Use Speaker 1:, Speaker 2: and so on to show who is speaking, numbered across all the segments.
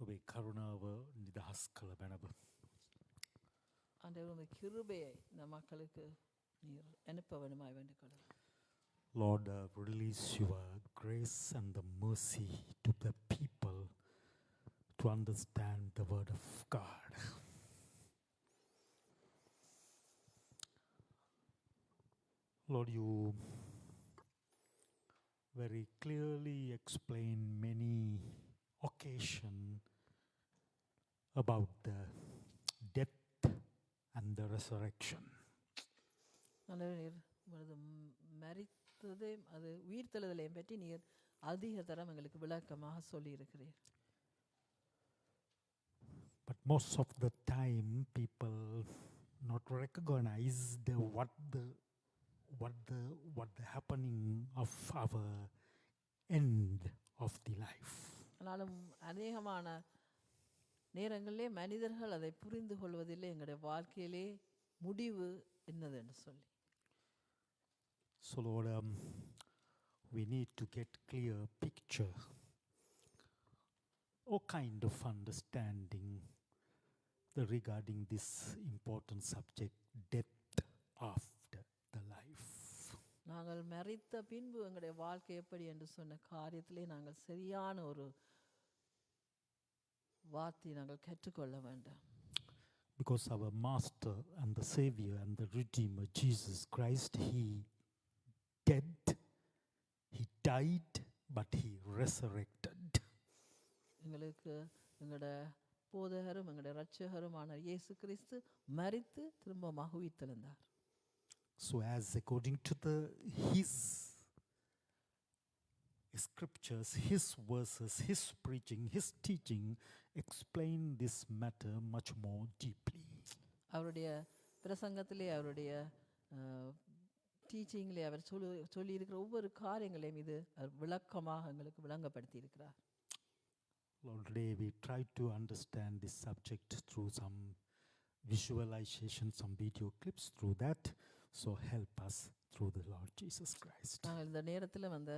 Speaker 1: ඔබේ කරුණාව නිදහස් කළ බැනව.
Speaker 2: ஆண்டவர் உங்கள் கிருபையை இந்த மக்களுக்கு நீர் அனுப்ப வேண்டுமாய் வேண்டிக் கொள்கிறேன்.
Speaker 1: Lord, release your grace and the mercy to the people to understand the word of God. Lord, you very clearly explain many occasions about the death and the resurrection.
Speaker 2: ஆண்டவர் நீர் உமது மரித்ததையும் அது உயிர்த்தெழுதலையும் பற்றி நீர் அதிக தரம் எங்களுக்கு விளக்கமாக சொல்லியிருக்கிறீர்.
Speaker 1: But most of the time, people not recognize what the happening of our end of the life.
Speaker 2: ஆனாலும் அநேகமான நேரங்களிலே மனிதர்கள் அதை புரிந்து கொள்வதில்லை, எங்களுடைய வாழ்க்கையிலே முடிவு என்னது என்று சொல்லி.
Speaker 1: So Lord, we need to get clear picture, all kind of understanding regarding this important subject, death after the life.
Speaker 2: நாங்கள் மரித்த பின்பு எங்களுடைய வாழ்க்கை எப்படி என்று சொன்ன காரியத்திலே நாங்கள் சரியான ஒரு வார்த்தை நாங்கள் கற்றுக்கொள்ள வேண்டும்.
Speaker 1: Because our master and the savior and the redeemer Jesus Christ, he died but he resurrected.
Speaker 2: எங்களுக்கு எங்களோட போதகரும் எங்களுடைய இரட்சகருமான இயேசு கிறிஸ்து மரித்து திரும்பமாக உயிர்த்தெழுந்தார்.
Speaker 1: So as according to his scriptures, his verses, his preaching, his teaching explain this matter much more deeply.
Speaker 2: அவருடைய பிரசங்கத்திலே அவருடைய டீச்சிங்லே அவர் சொல்லி இருக்கிற ஒவ்வொரு காரியங்களையும் இது விளக்கமாக எங்களுக்கு விளங்கப்படுத்தி இருக்கிறார்.
Speaker 1: Lord, today we try to understand this subject through some visualization, some video clips through that. So help us through the Lord Jesus Christ.
Speaker 2: நாங்கள் இந்த நேரத்தில் வந்து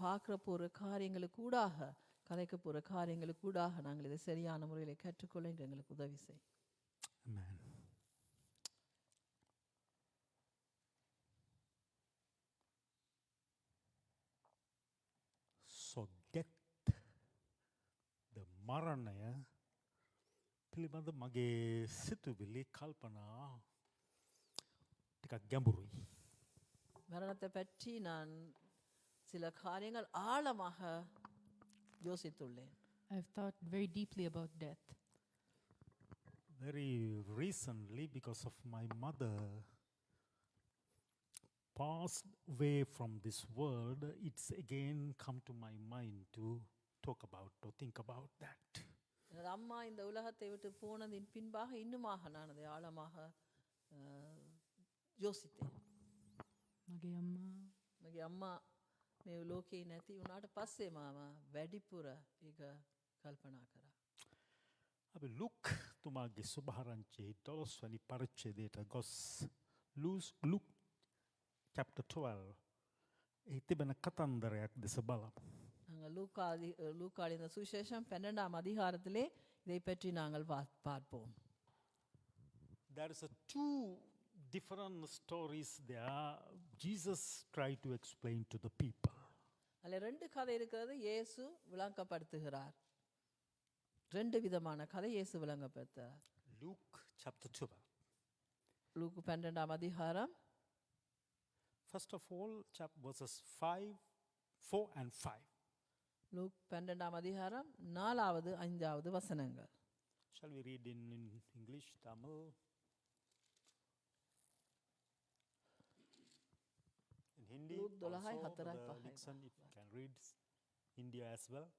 Speaker 2: பார்க்குற போகிற காரியங்களுக்கூடாக கலைக்க போகிற காரியங்களுக்கூடாக நாங்கள் இதை சரியான முறையில் கற்றுக்கொள்ள எங்களுக்கு உதவி செய்.
Speaker 1: Amen. So death, the මරණය පිළිබඳ මගේ සිතුවිලි කල්පනා ටිකක් ගැඹුරුයි.
Speaker 2: மரணத்தை பற்றி நான் சில காரியங்கள் ஆழமாக யோசித்துள்ளேன்.
Speaker 3: I've thought very deeply about death.
Speaker 1: Very recently, because of my mother passed away from this world, it's again come to my mind to talk about or think about that.
Speaker 2: எனது அம்மா இந்த உலகத்தை விட்டு போனதின் பின்பாக இன்னுமாக நான் அதை ஆழமாக யோசித்தேன். මගේ අම්මා මේ ලෝකේ නැති වුණාට පස්සේ මාම වැඩිපුර ඒක කල්පනා කරා.
Speaker 1: අපි ලුක් තුමාගේ සුභාරංචියේ 12 වැනි පරිච්ඡේදයට ගොස් ලුක් chapter 12 ඒ තිබෙන කතන්දරයක් දෙස බලමු.
Speaker 2: நாங்கள் லூக்காளின் சுவிசேஷம் 12ஆம் அதிகாரத்திலே இதை பற்றி நாங்கள் பார்ப்போம்.
Speaker 1: There is a two different stories there. Jesus tried to explain to the people.
Speaker 2: அதில் ரெண்டு கதை இருக்கிறது, இயேசு விளங்கப்படுத்துகிறார். ரெண்டு விதமான கதை இயேசு விளங்கப்படுத்துகிறார்.
Speaker 1: Luke chapter 12.
Speaker 2: லூக்கு 12ஆம் அதிகாரம்.
Speaker 1: First of all, verses 4 and 5.
Speaker 2: Look 12ஆம் அதிகாரம் 4வது 5வது வசனங்கள்.
Speaker 1: Shall we read in English, Tamil? In Hindi
Speaker 2: Luke 12
Speaker 1: also,
Speaker 2: 4
Speaker 1: the Nixon, if you can read India as well.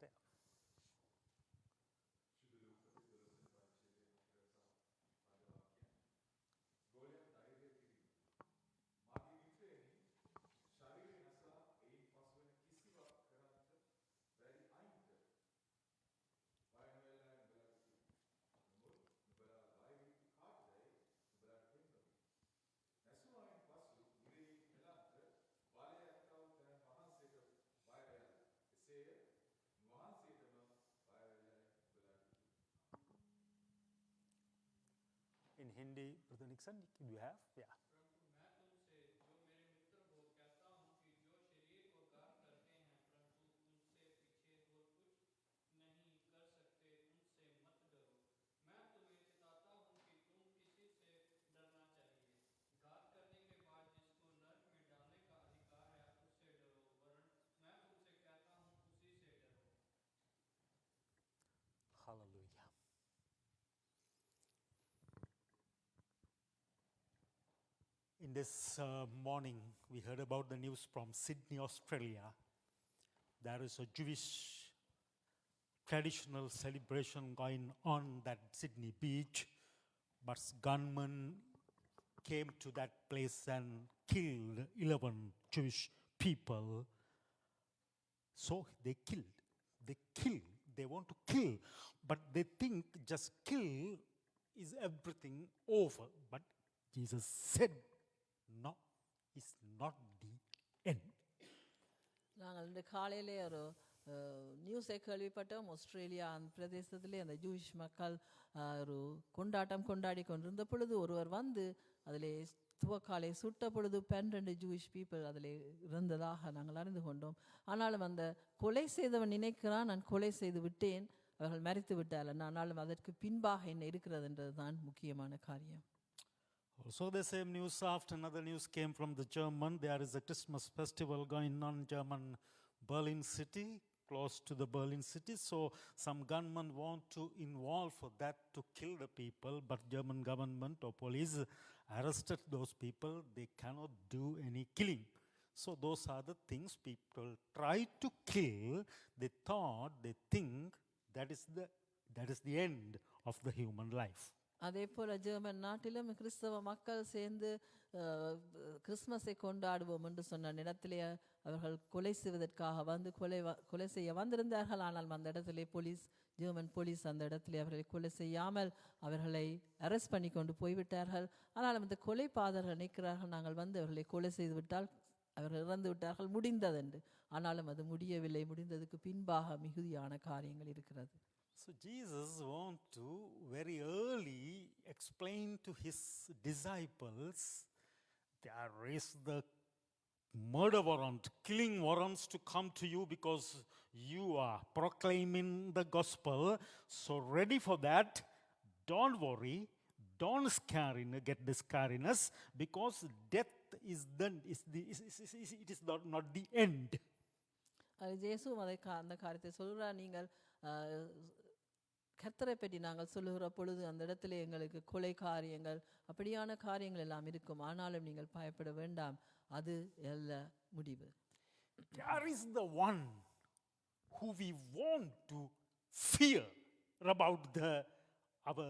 Speaker 1: step. In Hindi, Brother Nixon, do you have? Yeah.
Speaker 4: परंतु मैं तुमसे जो मेरे मित्र हो कहता हूँ कि जो शरीर को गार करते हैं परंतु उनसे पीछे और कुछ नहीं कर सकते उनसे मत डरो। मैं तुम्हें चिताता हूँ कि तुम किसी से डरना चाहिए। गार करने के बाद जिसको नरक में डालने का अधिकार है उससे डरो, वरन मैं तुमसे कहता हूँ उसी से डरो।
Speaker 1: Hallelujah. In this morning, we heard about the news from Sydney, Australia. There is a Jewish traditional celebration going on at Sydney Beach, but gunmen came to that place and killed 11 Jewish people. So they want to kill, but they think just kill is everything over. But Jesus said, no, it's not the end.
Speaker 2: நாங்கள் இந்த காலையிலே ஒரு நியூஸை கேள்விப்பட்டோம். Australia அந்த பிரதேசத்திலே அந்த Jewish மக்கள் ஒரு கொண்டாட்டம் கொண்டாடி கொண்டிருந்த பொழுது ஒருவர் வந்து அதிலே துவக்காலை சுட்ட பொழுது 12 ஜூயிஷ் பீப்புள் அதில் இறந்ததாக நாங்கள் அறிந்து கொண்டோம். ஆனாலும் அந்த கொலை செய்தவன் நினைக்கிறான் நான் கொலை செய்து விட்டேன், அவர்கள் மரித்து விட்டார்கள், ஆனாலும் அதற்கு பின்பாக என்ன இருக்கிறது என்றதுதான் முக்கியமான காரியம்.
Speaker 1: Also the same news after another news came from the German. There is a Christmas festival going on in German Berlin city, close to the Berlin city. So some gunmen want to involve for that to kill the people, but German government or police arrested those people. They cannot do any killing. So those are the things people try to kill. They think that is the end of the human life.
Speaker 2: அதே போல German நாட்டிலும் கிறிஸ்தவ மக்கள் சேர்ந்து கிறிஸ்மஸை கொண்டாடுவோம் என்று சொன்ன இடத்திலே அவர்கள் கொலை செய்வதற்காக வந்து கொலை செய்ய வந்திருந்தார்கள். ஆனால் அந்த இடத்திலே ஜெர்மன் போலீஸ் அந்த இடத்திலே அவர்களை கொலை செய்யாமல் அவர்களை அரெஸ்ட் பண்ணி கொண்டு போய்விட்டார்கள். ஆனாலும் இந்த கொலைபாதகர்கள் நினைக்கிறார்கள் நாங்கள் வந்து அவர்களை கொலை செய்து விட்டால் அவர்கள் இறந்து விட்டார்கள், முடிந்ததென்று. ஆனாலும் அது முடியவில்லை. முடிந்ததுக்கு பின்பாக மிகுதியான காரியங்கள் இருக்கிறது.
Speaker 1: So Jesus want to very early explain to his disciples there is the murder warrant, killing warrants to come to you because you are proclaiming the gospel. So ready for that. Don't worry. Don't get scariness because death is it is not the end.
Speaker 2: இயேசுவும் அந்த காரியத்தை சொல்கிறார். நீங்கள் கர்த்தரை பற்றி நாங்கள் சொல்லுகிற பொழுது அந்த இடத்துல எங்களுக்கு கொலை காரியங்கள் அப்படியான காரியங்கள் எல்லாம் இருக்கும். ஆனாலும் நீங்கள் பயப்பட வேண்டாம், அது அல்ல முடிவு.
Speaker 1: There is the one who we want to fear about our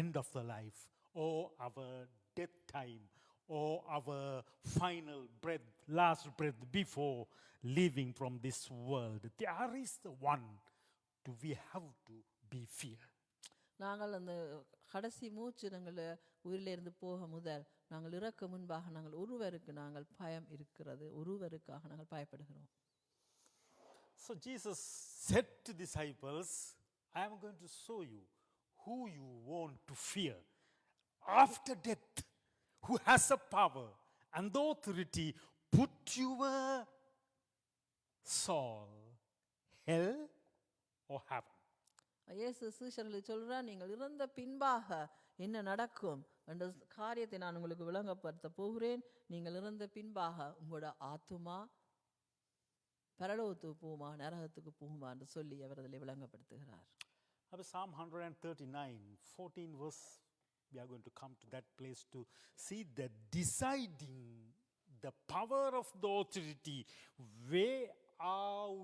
Speaker 1: end of the life or our death time or our final breath, last breath before leaving from this world. There is the one we have to be fear.
Speaker 2: நாங்கள் அந்த கடைசி மூச்சு நாங்கள் உயிரிலிருந்து போக முதல் நாங்கள் இறக்க முன்பாக நாங்கள் ஒருவருக்கு நாங்கள் பயம் இருக்கிறது, ஒருவருக்காக நாங்கள் பயப்படுகிறோம்.
Speaker 1: So Jesus said to disciples, I am going to show you who you want to fear after death, who has a power and the authority. Put your soul, hell or heaven.
Speaker 2: இயேசு சீஷர்களுக்கு சொல்றார், நீங்கள் இறந்த பின்பாக என்ன நடக்கும் என்ற காரியத்தை நான் உங்களுக்கு விளங்கப்படுத்த போகிறேன். நீங்கள் இறந்த பின்பாக உங்களோட ஆத்துமா பரலோகத்துக்கு போகுமா நரகத்துக்கு போகுமா என்று சொல்லி அவர் அதில் விளங்கப்படுத்துகிறார்.
Speaker 1: Psalm 139, 14 verse, we are going to come to that place to see the deciding the power of the authority, where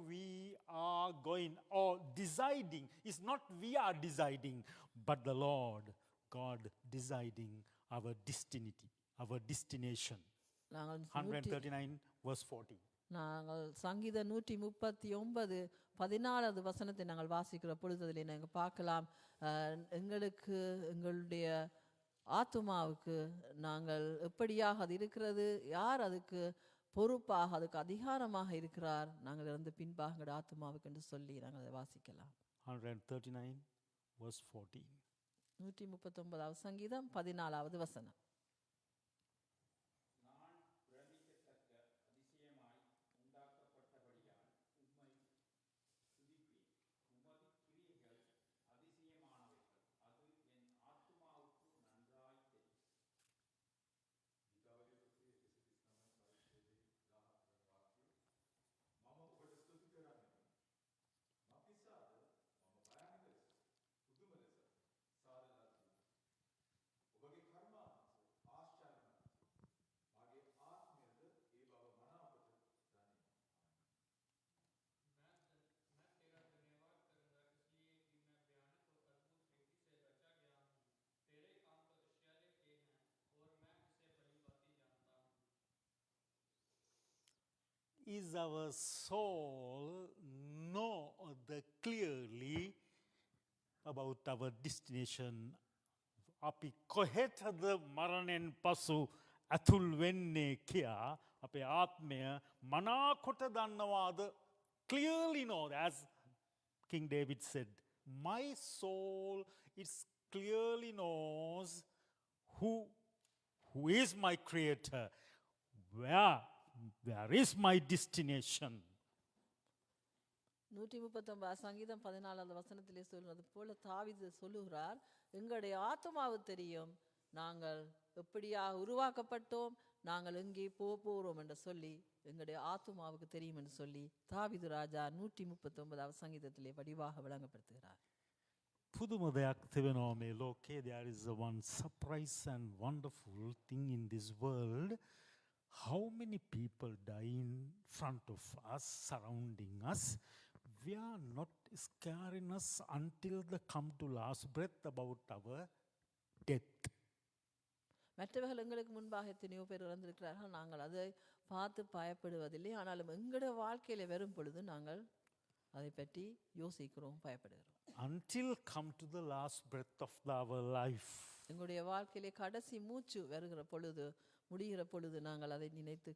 Speaker 1: we are going or deciding. It's not we are deciding, but the Lord, God deciding our destiny, our destination.
Speaker 2: நாங்கள்
Speaker 1: 139 verse 40.
Speaker 2: நாங்கள் சங்கீதம் 139 14வது வசனத்தை நாங்கள் வாசிக்கிற பொழுது அதில் நாங்கள் பார்க்கலாம், எங்களுக்கு எங்களுடைய ஆத்துமாவுக்கு நாங்கள் எப்படியாக அது இருக்கிறது, யார் அதுக்கு பொறுப்பாக அதுக்கு அதிகாரமாக இருக்கிறார், நாங்கள் இருந்து பின்பாக எங்களுடைய ஆத்துமாவுக்கு என்று சொல்லி நாங்கள் அதை வாசிக்கலாம்.
Speaker 1: 139 verse 14.
Speaker 2: 139வது சங்கீதம் 14வது வசனம்.
Speaker 5: நான் பிரமிக்கத்தக்க அதிசயமாய் உண்டாக்கப்பட்டபடியால் உம்மை துதிப்பேன். உமது கிரியைகள் அதிசயமானவைகள், அது என் ஆத்துமாவுக்கு நன்றாய் தெரியும்.
Speaker 4: मैं तेरा धन्यवाद करूंगा इसलिए कि मैं भयानक और अद्भुत रीति से रचा गया हूँ। तेरे काम तो आश्चर्य के हैं और मैं इसे भली भांति जानता हूँ।
Speaker 1: Is our soul know the clearly about our destination? අපි කොහෙටද මරණයෙන් පසු ඇතුල් වෙන්නේ කියා අපේ ආත්මය මනාකොට දන්නවාද? Clearly know, as King David said, my soul is clearly knows who is my creator, where is my destination.
Speaker 2: 139 சங்கீதம் 14வது வசனத்திலே சொல்றது போல தாவீது சொல்லுகிறார், எங்களுடைய ஆத்துமாவு தெரியும், நாங்கள் எப்படியா உருவாக்கப்பட்டோம், நாங்கள் எங்கே போறோம் என்று சொல்லி எங்களுடைய ஆத்துமாவுக்கு தெரியும் என்று சொல்லி தாவீது ராஜா 139வது சங்கீதத்திலே வடிவாக விளங்கப்படுத்துகிறார்.
Speaker 1: පුදුම දෙයක් තිබෙනවා මේ ලෝකේ. There is one surprise and wonderful thing in this world. How many people die in front of us, surrounding us. We are not scaring us until the come to last breath about our death.
Speaker 2: மற்றவர்கள் எங்களுக்கு முன்பாக எத்தனையோ பேர் இறந்திருக்கிறார்கள், நாங்கள் அதை பார்த்து பயப்படுவதில்லை. ஆனாலும் எங்களுடைய வாழ்க்கையில வரும் பொழுது நாங்கள் அதை பற்றி யோசிக்கிறோம், பயப்படுகிறோம்.
Speaker 1: Until come to the last breath of our life.
Speaker 2: எங்களுடைய வாழ்க்கையிலே கடைசி மூச்சு வருகிற பொழுது, முடிகிற பொழுது நாங்கள் அதை நினைத்து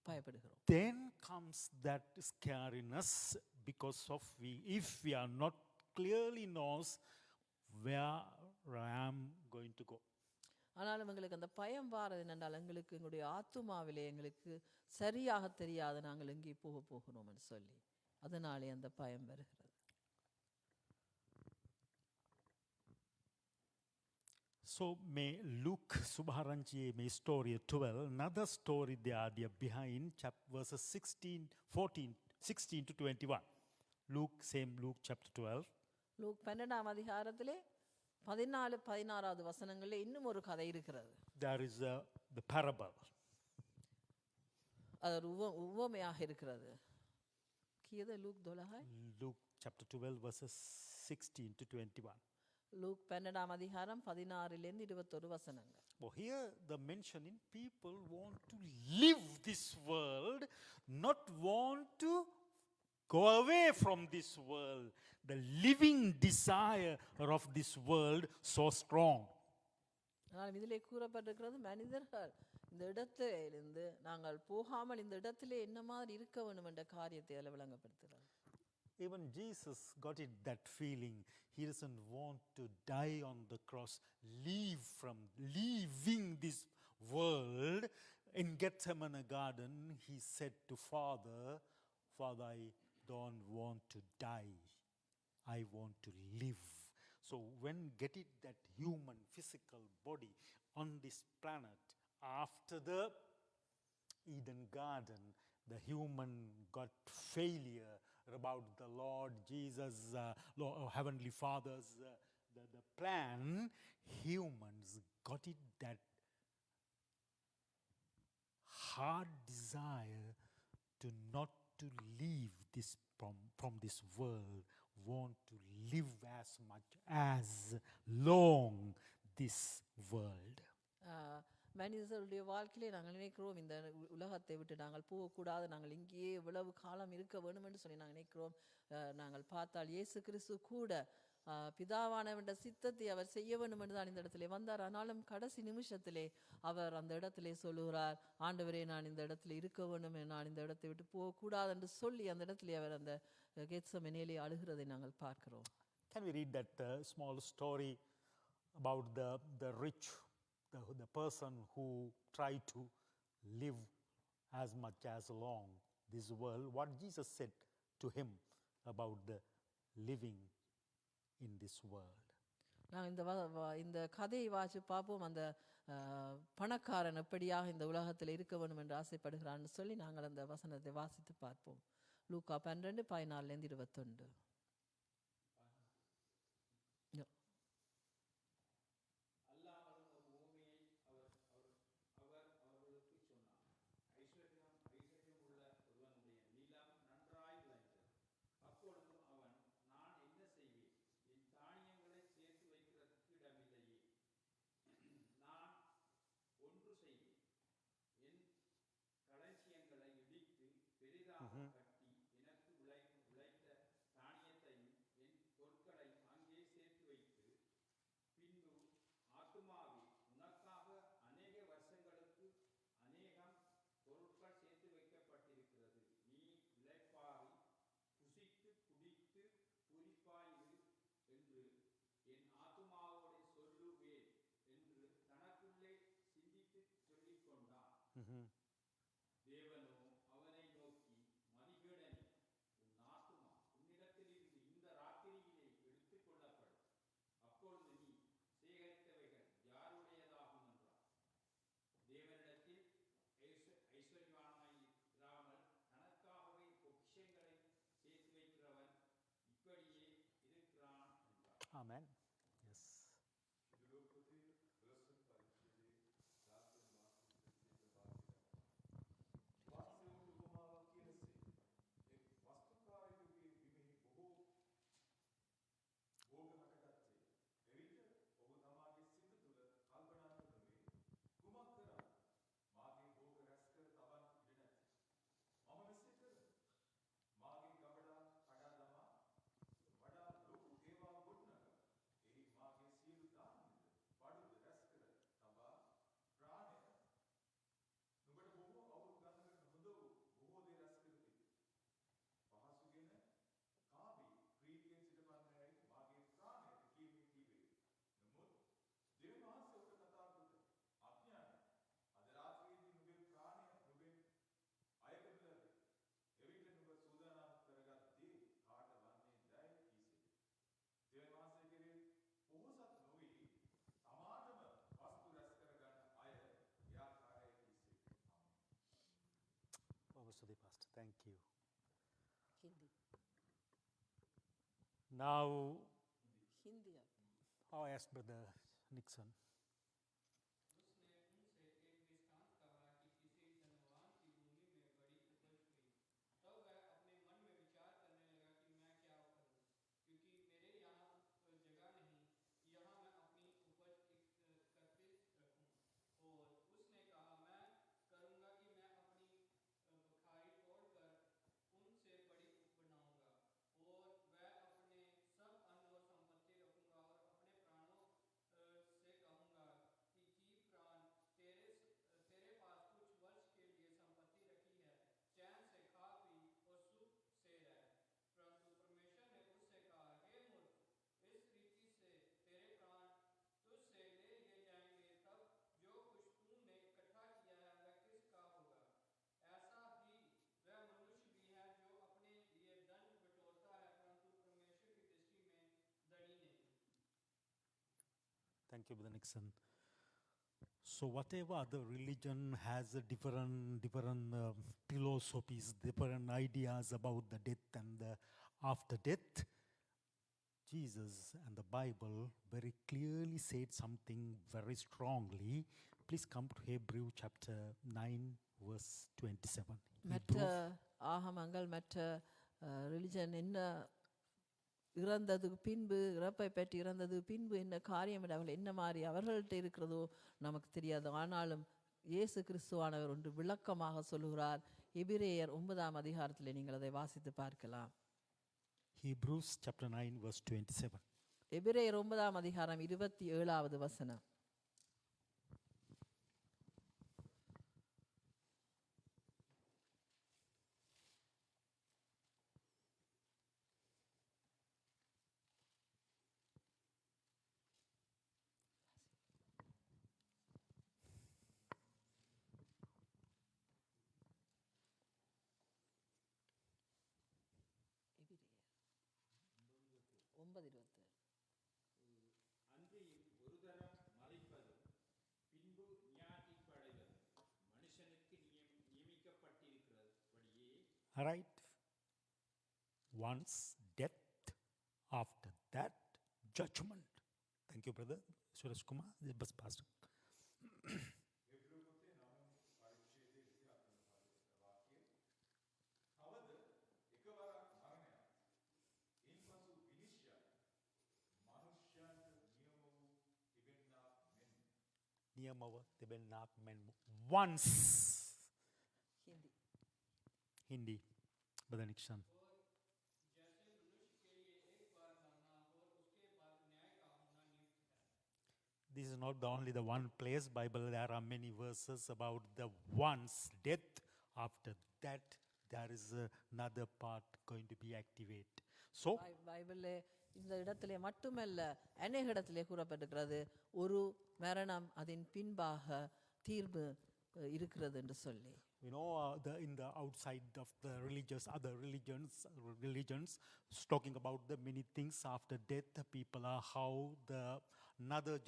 Speaker 2: பயப்படுகிறோம்.
Speaker 1: Then comes that scariness because of if we are not clearly knows where I am going to go.
Speaker 2: ஆனாலும் எங்களுக்கு அந்த பயம் வாரது என்றால் எங்களுக்கு எங்களுடைய ஆத்துமாவிலே எங்களுக்கு சரியாக தெரியாது நாங்கள் எங்கே போகிறோம் என்று சொல்லி, அதனாலே அந்த பயம் வருகிறது.
Speaker 1: So may Luke Subharanji may story 12, another story there behind verses 16 to 21. Luke chapter 12.
Speaker 2: Look 12ஆம் அதிகாரத்திலே 14-16வது வசனங்களில் இன்னும் ஒரு கதை இருக்கிறது.
Speaker 1: There is the parable.
Speaker 2: அது ஒரு உவமையாக இருக்கிறது. கீதை Luke 12
Speaker 1: Luke chapter 12 verses 16 to 21.
Speaker 2: லூக் 12ஆம் அதிகாரம் 16லிருந்து 21 வசனங்கள்.
Speaker 1: Well, here the mentioning people want to live this world, not want to go away from this world. The living desire of this world so strong.
Speaker 2: ஆனால் இதிலே கூறப்பட்டிருக்கிறது, மனிதர்கள் இந்த இடத்திலிருந்து நாங்கள் போகாமல் இந்த இடத்திலே என்ன மாதிரி இருக்க வேண்டும் என்ற காரியத்தை அதில் விளங்கப்படுத்துகிறார்.
Speaker 1: Even Jesus got it, that feeling. He doesn't want to die on the cross, leaving this world. In Gethsemane garden, he said to Father, I don't want to die. I want to live. So when get it that human physical body on this planet, after the Eden garden, the human got failure about the Lord Jesus, Heavenly Father's the plan. Humans got it that hard desire to not to leave this from this world want to live as much as long this world.
Speaker 2: மனிதர்களுடைய வாழ்க்கையிலே நாங்கள் நினைக்கிறோம் இந்த உலகத்தை விட்டு நாங்கள் போகக்கூடாது, நாங்கள் இங்கேயே இவ்வளவு காலம் இருக்க வேண்டும் என்று சொல்லி நாங்கள் நினைக்கிறோம். நாங்கள் பார்த்தால் இயேசு கிறிஸ்து கூட பிதாவானவருடைய சித்தத்தை அவர் செய்ய வேண்டும் என்று தான் இந்த இடத்திலே வந்தார். ஆனாலும் கடைசி நிமிஷத்திலே அவர் அந்த இடத்திலே சொல்லுகிறார், ஆண்டவரே நான் இந்த இடத்துல இருக்க வேண்டும், நான் இந்த இடத்தை விட்டு போகக்கூடாது என்று சொல்லி அந்த இடத்திலே அவர் அந்த கெத்செமனேலே அழுகிறதை நாங்கள் பார்க்கிறோம்.
Speaker 1: Can we read that small story about the rich, the person who tried to live as much as long this world? What Jesus said to him about the living in this world.
Speaker 2: நாங்கள் இந்த கதையை வாசி பார்ப்போம். அந்த பணக்காரன் எப்படியாக இந்த உலகத்தில் இருக்க வேண்டும் என்று ஆசைப்படுகிறான்னு சொல்லி நாங்கள் அந்த வசனத்தை வாசித்து பார்ப்போம். லூக்கா 12:14-21.
Speaker 5: அல்லாமலும் ஒரு உவமையை அவர் அவர்களுக்குச் சொன்னார். ஐஸ்வர்யம் உள்ள ஒருவனுடைய நிலம் நன்றாய் விளைந்தது. அப்பொழுது அவன், நான் என்ன செய்வேன்? என் தானியங்களை சேர்த்து வைக்கிறதுக்கு இடமில்லையே. நான் ஒன்று செய்வேன். என் களஞ்சியங்களை இடித்து பெரிதாக கட்டி எனக்கு விளைத்த தானியத்தையும் என் பொருட்களையும் அங்கே சேர்த்து வைத்து, பின்பு ஆத்துமாவே, உனக்காக அநேக வருஷங்களுக்கு அநேகம் பொருட்கள் சேர்த்து வைக்கப்பட்டிருக்கிறது. நீ இளைப்பாறி புசித்து குடித்து பூரிப்பாயிரு என்று என் ஆத்துமாவோடு சொல்லுவேன் என்று தனக்குள்ளே சிந்தித்து சொல்லிக் கொண்டான். தேவனோ அவனை நோக்கி, மதிகேடனே, உன் ஆத்துமா உன்னிடத்திலிருந்து இந்த ராத்திரியிலே எடுத்துக் கொள்ளப்படும். அப்பொழுது நீ சேகரித்தவைகள் யாருடையதாகும் என்றார். தேவனிடத்தில் ஐஸ்வர்யவானாயிராமல் தனக்காகவே பொக்கிஷங்களை சேர்த்து வைக்கிறவன் இப்படியே இருக்கிறான் என்றார்.
Speaker 1: Amen. Yes. Over to the pastor. Thank you.
Speaker 2: Hindi
Speaker 1: Now,
Speaker 2: Hindi
Speaker 1: I'll ask Brother Nixon.
Speaker 4: उसने उनसे एक दृष्टांत कहा कि किसी धनवान की भूमि में बड़ी उपज हुई। तब वह अपने मन में विचार करने लगा कि मैं क्या करूं, क्योंकि मेरे यहाँ जगह नहीं, यहाँ मैं अपनी उपज एकत्रित रखूं। और उसने कहा, मैं करूंगा कि मैं अपनी बखारी तोड़कर उनसे बड़ी बनाऊंगा, और वह अपने सब अन्न और संपत्ति रखूंगा, और अपने प्राणों से कहूंगा कि जीव प्राण, तेरे पास कुछ वर्ष के लिए संपत्ति रखी है, चैन से खा पी और सुख से रह। परंतु परमेश्वर ने उससे कहा, हे मूर्ख, इस रीति से तेरे प्राण तुझसे ले लिए जाएंगे, तब जो कुछ तूने इकट्ठा किया है वह किसका होगा? ऐसा ही वह मनुष्य भी है जो अपने लिए दंड बटोरता है, परंतु परमेश्वर की दृष्टि में धनी नहीं।
Speaker 1: Thank you, Brother Nixon. So whatever other religion has a different philosophies, different ideas about the death and the after death, Jesus and the Bible very clearly said something very strongly. Please come to Hebrew chapter 9 verse 27.
Speaker 2: மற்ற ஆகமங்கள் மற்ற religion என்ன இறந்ததுக்கு பின்பு, இறப்பை பற்றி இறந்தது பின்பு என்ன காரியம் என்று அவர்கள் என்ன மாதிரி அவர்கள்ட்ட இருக்கிறதோ நமக்கு தெரியாது. ஆனாலும் இயேசு கிறிஸ்துவானவர் ஒன்று விளக்கமாக சொல்லுகிறார். எபிரேயர் 9ஆம் அதிகாரத்திலே நீங்கள் அதை வாசித்து பார்க்கலாம்.
Speaker 1: Hebrews chapter 9 verse 27.
Speaker 2: எபிரேயர் 9ஆம் அதிகாரம் 27வது வசனம்.
Speaker 5: அன்றியும் ஒரு தரம் மறிப்பதும் பின்பு நியாயத்தீர்ப்படைவதும் மனுஷனுக்கு நியமிக்கப்பட்டிருக்கிறபடியே.
Speaker 1: All right. Once death, after that judgment. Thank you, brother Suresh Kumar. Bus pastor. නියමව තිබෙන්නාක් මෙන් once.
Speaker 2: Hindi.
Speaker 1: Hindi. Brother Nixon.
Speaker 4: जैसे मनुष्य के लिए एक बार मरना और उसके बाद न्याय का होना नियुक्त है।
Speaker 1: This is not the only the one place Bible. There are many verses about the once death. After that, there is another part going to be activated. So,
Speaker 2: பைபிளிலே இந்த இடத்திலே மட்டுமல்ல, அநேக இடத்திலே கூறப்பட்டிருக்கிறது ஒரு மரணம் அதன் பின்பாக தீர்வு இருக்கிறது என்று சொல்லி.
Speaker 1: you know, in the outside of the other religions, talking about the many things after death. The people are how the another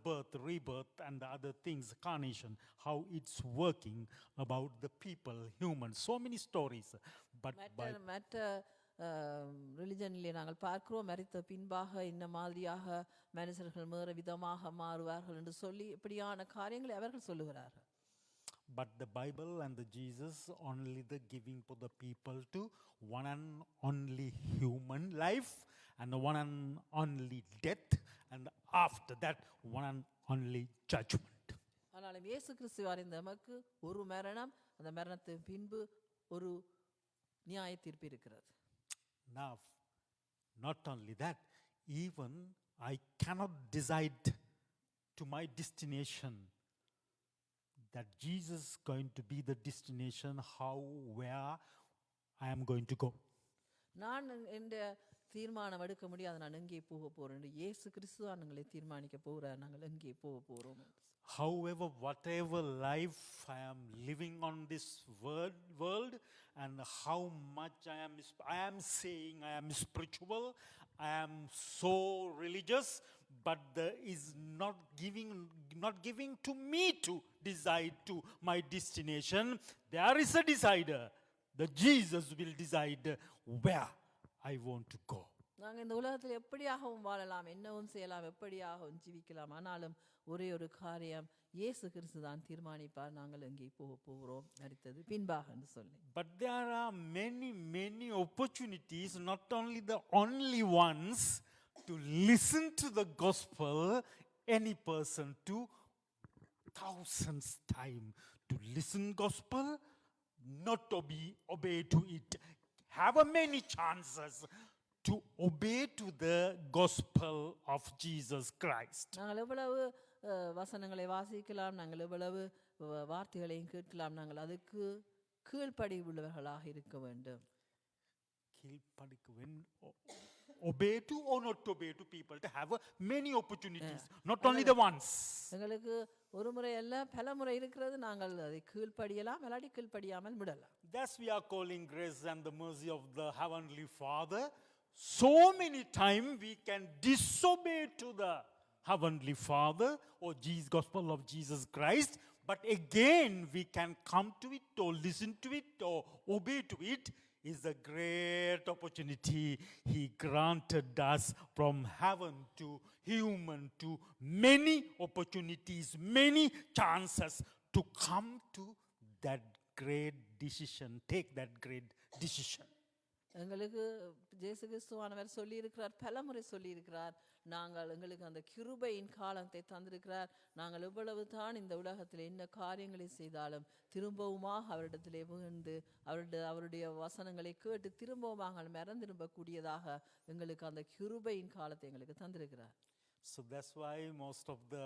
Speaker 1: birth, rebirth, and the other things, carnation, how it's working about the people, humans. So many stories, but
Speaker 2: மற்ற ரிலிஜனிலே நாங்கள் பார்க்கிறோம், மரித்த பின்பாக இந்த மாதிரியாக மனுஷர்கள் வேறு விதமாக மாறுவார்கள் என்று சொல்லி இப்படியான காரியங்களை அவர்கள் சொல்லுகிறார்கள்.
Speaker 1: But the Bible and the Jesus only the giving for the people to one and only human life and one and only death, and after that one and only judgment.
Speaker 2: ஆனாலும் இயேசு கிறிஸ்துவார் இந்த நமக்கு ஒரு மரணம், அந்த மரணத்தின் பின்பு ஒரு நியாய தீர்ப்பு இருக்கிறது.
Speaker 1: Now, not only that, even I cannot decide to my destination that Jesus is going to be the destination, how, where I am going to go.
Speaker 2: நான் என்ற தீர்மானம் எடுக்க முடியாது, நான் எங்கே போக போறேன். இயேசு கிறிஸ்து நாங்களை தீர்மானிக்க போகிறார், நாங்கள் எங்கே போக போறோம்.
Speaker 1: However, whatever life I am living on this world, and how much I am saying I am spiritual, I am so religious, but there is not giving to me to decide to my destination. There is a decider. The Jesus will decide where I want to go.
Speaker 2: நாங்கள் இந்த உலகத்தில் எப்படியாகவும் வாழலாம், என்னவும் செய்யலாம், எப்படியாகவும் ஜீவிக்கலாம். ஆனாலும் ஒரே ஒரு காரியம், இயேசு கிறிஸ்து தான் தீர்மானிப்பார் நாங்கள் எங்கே போக போகிறோம் மரித்தது பின்பாக என்று சொல்லி.
Speaker 1: But there are many opportunities, not only the only ones, to listen to the gospel. Any person to thousands time to listen gospel, not obey to it. Have many chances to obey to the gospel of Jesus Christ.
Speaker 2: நாங்கள் எவ்வளவு வசனங்களை வாசிக்கலாம், நாங்கள் எவ்வளவு வார்த்தைகளையும் கேட்கலாம், நாங்கள் அதுக்கு கீழ்ப்படி உள்ளவர்களாக இருக்க வேண்டும்.
Speaker 1: Obey to or not obey to people, to have many opportunities, not only the ones.
Speaker 2: எங்களுக்கு ஒரு முறை அல்ல பல முறை இருக்கிறது, நாங்கள் அதை கீழ்ப்படியலாம், இல்லாட்டி கீழ்ப்படியாமல் விடலாம்.
Speaker 1: Thus we are calling grace and the mercy of the Heavenly Father. So many times we can disobey to the Heavenly Father or Jesus, gospel of Jesus Christ, but again we can come to it or listen to it or obey to it. Is a great opportunity He granted us from heaven to human, to many opportunities, many chances to come to that great decision, take that great decision.
Speaker 2: எங்களுக்கு இயேசு கிறிஸ்துவானவர் சொல்லியிருக்கிறார், பலமுறை சொல்லியிருக்கிறார், நாங்கள் எங்களுக்கு அந்த கிருபையின் காலத்தை தந்திருக்கிறார். நாங்கள் எவ்வளவு தான் இந்த உலகத்தில் என்ன காரியங்களை செய்தாலும் திரும்பவுமாக அவரிடத்திலே விழுந்து அவருடைய வசனங்களை கேட்டு திரும்பவுமாக மறந்திரும்பக்கூடியதாக எங்களுக்கு அந்த கிருபையின் காலத்தை எங்களுக்கு தந்திருக்கிறார்.
Speaker 1: So that's why most of the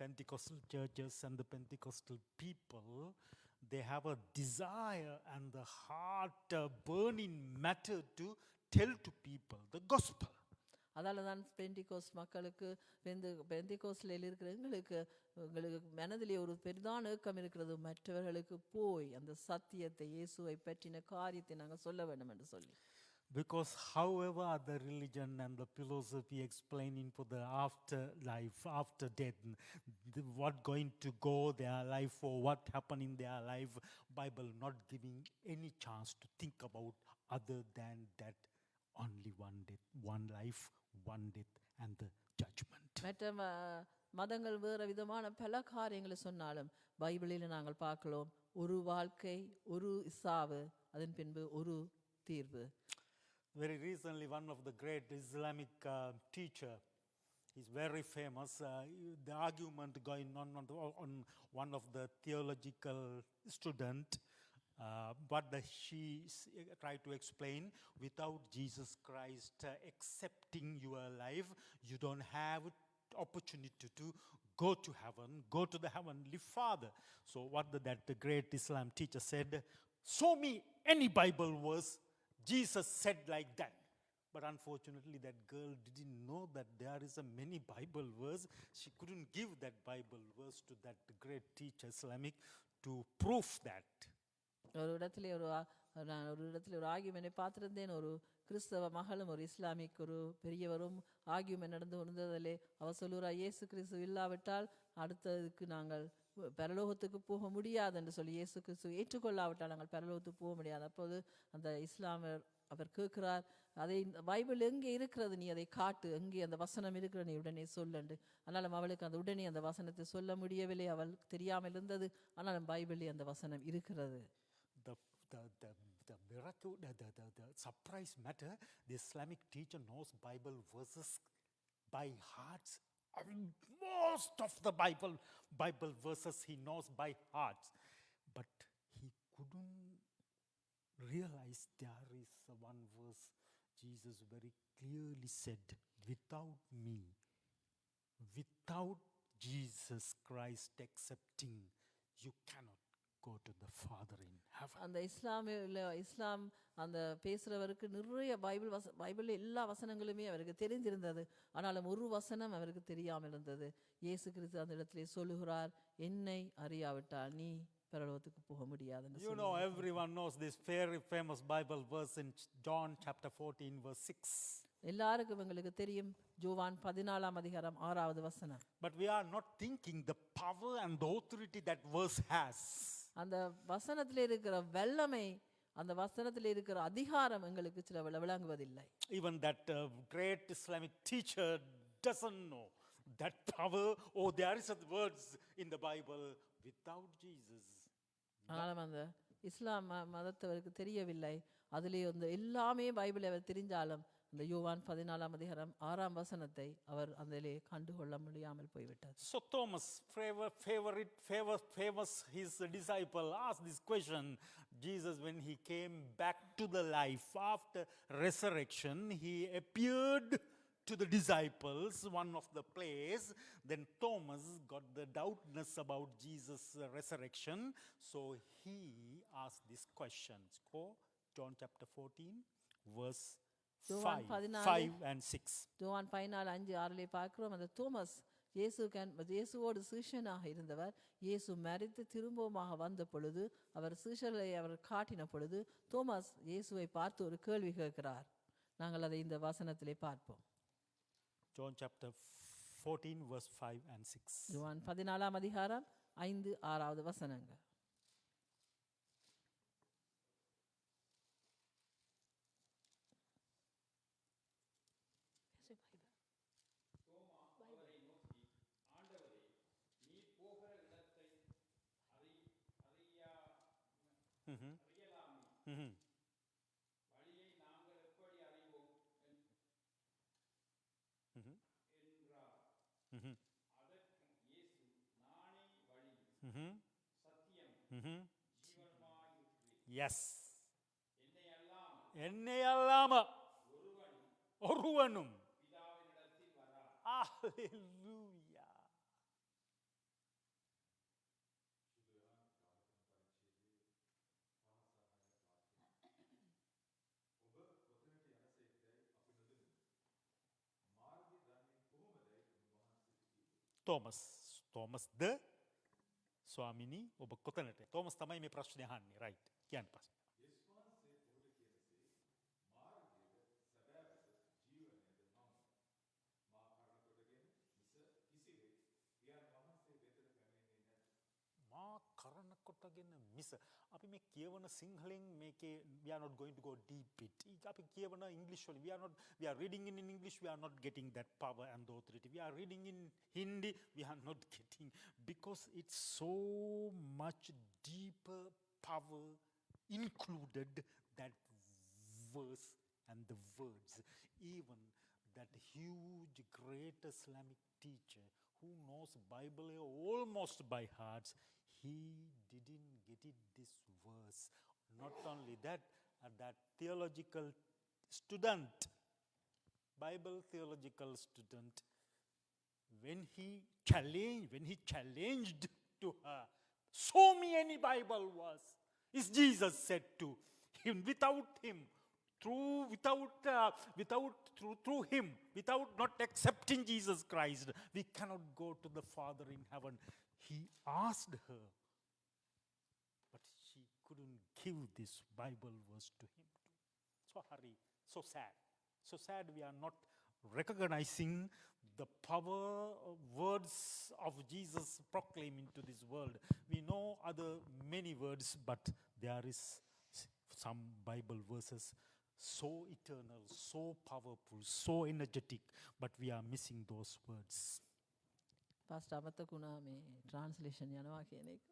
Speaker 1: Pentecostal churches and the Pentecostal people, they have a desire and the heart burning matter to tell to people the gospel.
Speaker 2: அதால தான் பெண்டிகோஸ் மக்களுக்கு பெந்திகோஸ்ல இருக்கிற எங்களுக்கு மனதிலே ஒரு பெரிதான ஏக்கம் இருக்கிறது, மற்றவர்களுக்கு போய் அந்த சத்தியத்தை இயேசுவை பற்றின காரியத்தை நாங்கள் சொல்ல வேண்டும் என்று சொல்லி.
Speaker 1: Because however the religion and the philosophy explaining for the afterlife, after death, what going to go their life or what happen in their life, Bible not giving any chance to think about other than that only one death, one life, one death and the judgment.
Speaker 2: மற்ற மதங்கள் வேறு விதமான பல காரியங்களை சொன்னாலும் பைபிளில் நாங்கள் பார்க்கலாம், ஒரு வாழ்க்கை, ஒரு சாவு, அதன் பின்பு ஒரு தீர்வு.
Speaker 1: Very recently, one of the great Islamic teacher, he's very famous. The argument going on one of the theological student, but she tried to explain, without Jesus Christ accepting your life, you don't have opportunity to go to heaven, go to the heavenly Father. So what the great Islam teacher said, show me any Bible verse Jesus said like that. But unfortunately that girl didn't know that there is a many Bible verse. She couldn't give that Bible verse to that great teacher Islamic to prove that.
Speaker 2: ஒரு இடத்துல ஒரு ஆகியுமெனை பார்த்திருந்தேன். ஒரு கிறிஸ்தவ மகளும் ஒரு Islamic ஒரு பெரியவரும் ஆகியுமென் நடந்து கொண்டதிலே அவர் சொல்லுறா, இயேசு கிறிஸ்து இல்லாவிட்டால் அடுத்ததுக்கு நாங்கள் பரலோகத்துக்கு போக முடியாது என்று சொல்லி, இயேசு கிறிஸ்து ஏற்றுக்கொள்ளாவிட்டால் நாங்கள் பரலோகத்துக்கு போக முடியாது. அப்போது அந்த இஸ்லாமர் அவர் கேட்கிறார், அதை பைபிள் எங்கே இருக்கிறது, நீ அதை காட்டு, எங்கே அந்த வசனம் இருக்கிற நீ உடனே சொல்லண்டு. ஆனாலும் அவளுக்கு அந்த உடனே அந்த வசனத்தை சொல்ல முடியவில்லை, அவள் தெரியாமல் இருந்தது. ஆனாலும் பைபிளில் அந்த வசனம் இருக்கிறது.
Speaker 1: The miracle, the surprise matter, the Islamic teacher knows Bible verses by heart. Most of the Bible verses he knows by heart, but he couldn't realize there is one verse Jesus very clearly said, without me, without Jesus Christ accepting, you cannot go to the Father in heaven.
Speaker 2: அந்த இஸ்லாம் அந்த பேசுறவருக்கு நிறைய Bible எல்லா வசனங்களுமே அவருக்கு தெரிந்திருந்தது. ஆனாலும் ஒரு வசனம் அவருக்கு தெரியாமல் இருந்தது. இயேசு கிறிஸ்து அந்த இடத்திலே சொல்லுகிறார், என்னை அறியாவிட்டால் நீ பரலோகத்துக்கு போக முடியாது.
Speaker 1: You know, everyone knows this very famous Bible verse in John chapter 14 verse 6.
Speaker 2: எல்லாருக்கும் எங்களுக்கு தெரியும், யோவான் 14ஆம் அதிகாரம் 6வது வசனம்.
Speaker 1: But we are not thinking the power and the authority that verse has.
Speaker 2: அந்த வசனத்தில் இருக்கிற வல்லமை, அந்த வசனத்தில் இருக்கிற அதிகாரம் எங்களுக்கு சில விளங்குவதில்லை.
Speaker 1: Even that great Islamic teacher doesn't know that power, or there is a words in the Bible, without Jesus.
Speaker 2: ஆனாலும் அந்த இஸ்லாம் மதத்தவருக்கு தெரியவில்லை. அதிலே வந்து எல்லாமே பைபிள் அவர் தெரிஞ்சாலும் அந்த யோவான் 14ஆம் அதிகாரம் 6ஆம் வசனத்தை அவர் அதிலே கண்டுகொள்ள முடியாமல் போய்விட்டார்.
Speaker 1: So Thomas, famous his disciple, asked this question. Jesus, when he came back to the life after resurrection, he appeared to the disciples, one of the place. Then Thomas got the doubtness about Jesus' resurrection, so he asked this question. Go John chapter 14 verse 5 and 6.
Speaker 2: யோவான் 14:5-6 பார்க்கிறோம். அந்த Thomas இயேசுவோடு சீஷனாக இருந்தவர். இயேசு மரித்து திரும்பவுமாக வந்த பொழுது அவர் சீஷர்களை அவர் காட்டின பொழுது தோமஸ் இயேசுவை பார்த்து ஒரு கேள்வி கேட்கிறார். நாங்கள் அதை இந்த வசனத்திலே பார்ப்போம்.
Speaker 1: John chapter 14 verse 5 and 6.
Speaker 2: யோவான் 14ஆம் அதிகாரம் 5-6வது வசனங்கள்.
Speaker 5: தோமா அவரை நோக்கி, ஆண்டவரே, நீர் போகிற இடத்தை அறியாதபடியால்
Speaker 1: Mhm.
Speaker 5: வழியை நாங்கள் எப்படி அறிவோம்
Speaker 1: Mhm.
Speaker 5: என்றார்.
Speaker 1: Mhm.
Speaker 5: அதற்கு இயேசு, நானே வழி,
Speaker 1: Mhm.
Speaker 5: சத்தியம்,
Speaker 1: Mhm.
Speaker 5: ஜீவனுமாயிருக்கிறேன்.
Speaker 1: Yes.
Speaker 5: என்னை அல்லாமல்
Speaker 1: என்னை அல்லாம
Speaker 5: ஒருவனும்
Speaker 1: ஒருவனும்
Speaker 5: பிதாவினிடத்தில் வரான்.
Speaker 1: Hallelujah. තෝමස් ද ස්වාමිනී ඔබ කොතනට තෝමස් තමයි මේ ප්‍රශ්නය අහන්නේ රයිට් කියන්න පස්සේ මා කරන කොටගෙන මිස අපි මේ කියවන සිංහලෙන් මේකේ we are not going to go deep it අපි කියවන English වලින් we are reading in English we are not getting that power and the authority we are reading in Hindi we are not getting because it's so much deeper power included that verse and the words even that huge great Islamic teacher who knows Bible almost by heart he didn't get it this verse not only that that theological student Bible theological student when he challenged to her show me any Bible verse is Jesus said to him without him through him without not accepting Jesus Christ we cannot go to the Father in heaven he asked her but she couldn't give this Bible verse to him so hurry so sad we are not recognizing the power of words of Jesus proclaimed into this world we know other many words but there is some Bible verses so eternal, so powerful, so energetic, but we are missing those words.
Speaker 2: Pastor අමතකුණා මේ translation යනවා කියන එක.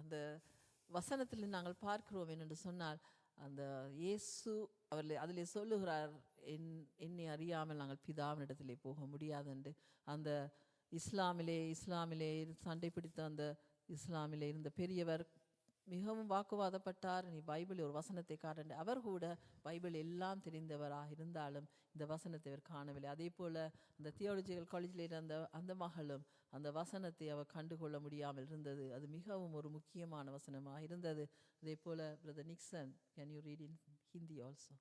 Speaker 2: அந்த வசனத்தில் நாங்கள் பார்க்கிறோம் என்று சொன்னால் அந்த இயேசு அதிலே சொல்லுகிறார் என்னை அறியாமல் நாங்கள் பிதாவினிடத்திலே போக முடியாது என்று அந்த இஸ்லாமிலே சண்டை பிடித்த அந்த இஸ்லாமிலே இருந்த பெரியவர் மிகவும் வாக்குவாதப்பட்டார் நீ பைபிளில் ஒரு வசனத்தை காட்ட அவர் கூட பைபிள் எல்லாம் தெரிந்தவராக இருந்தாலும் இந்த வசனத்தை அவர் காணவில்லை அதே போல அந்த தியோலஜிக்கல் காலேஜில் இருந்த அந்த மகளும் அந்த வசனத்தை அவர் கண்டுகொள்ள முடியாமல் இருந்தது அது மிகவும் ஒரு முக்கியமான வசனமாக இருந்தது அதே போல brother Nixon can you read in Hindi also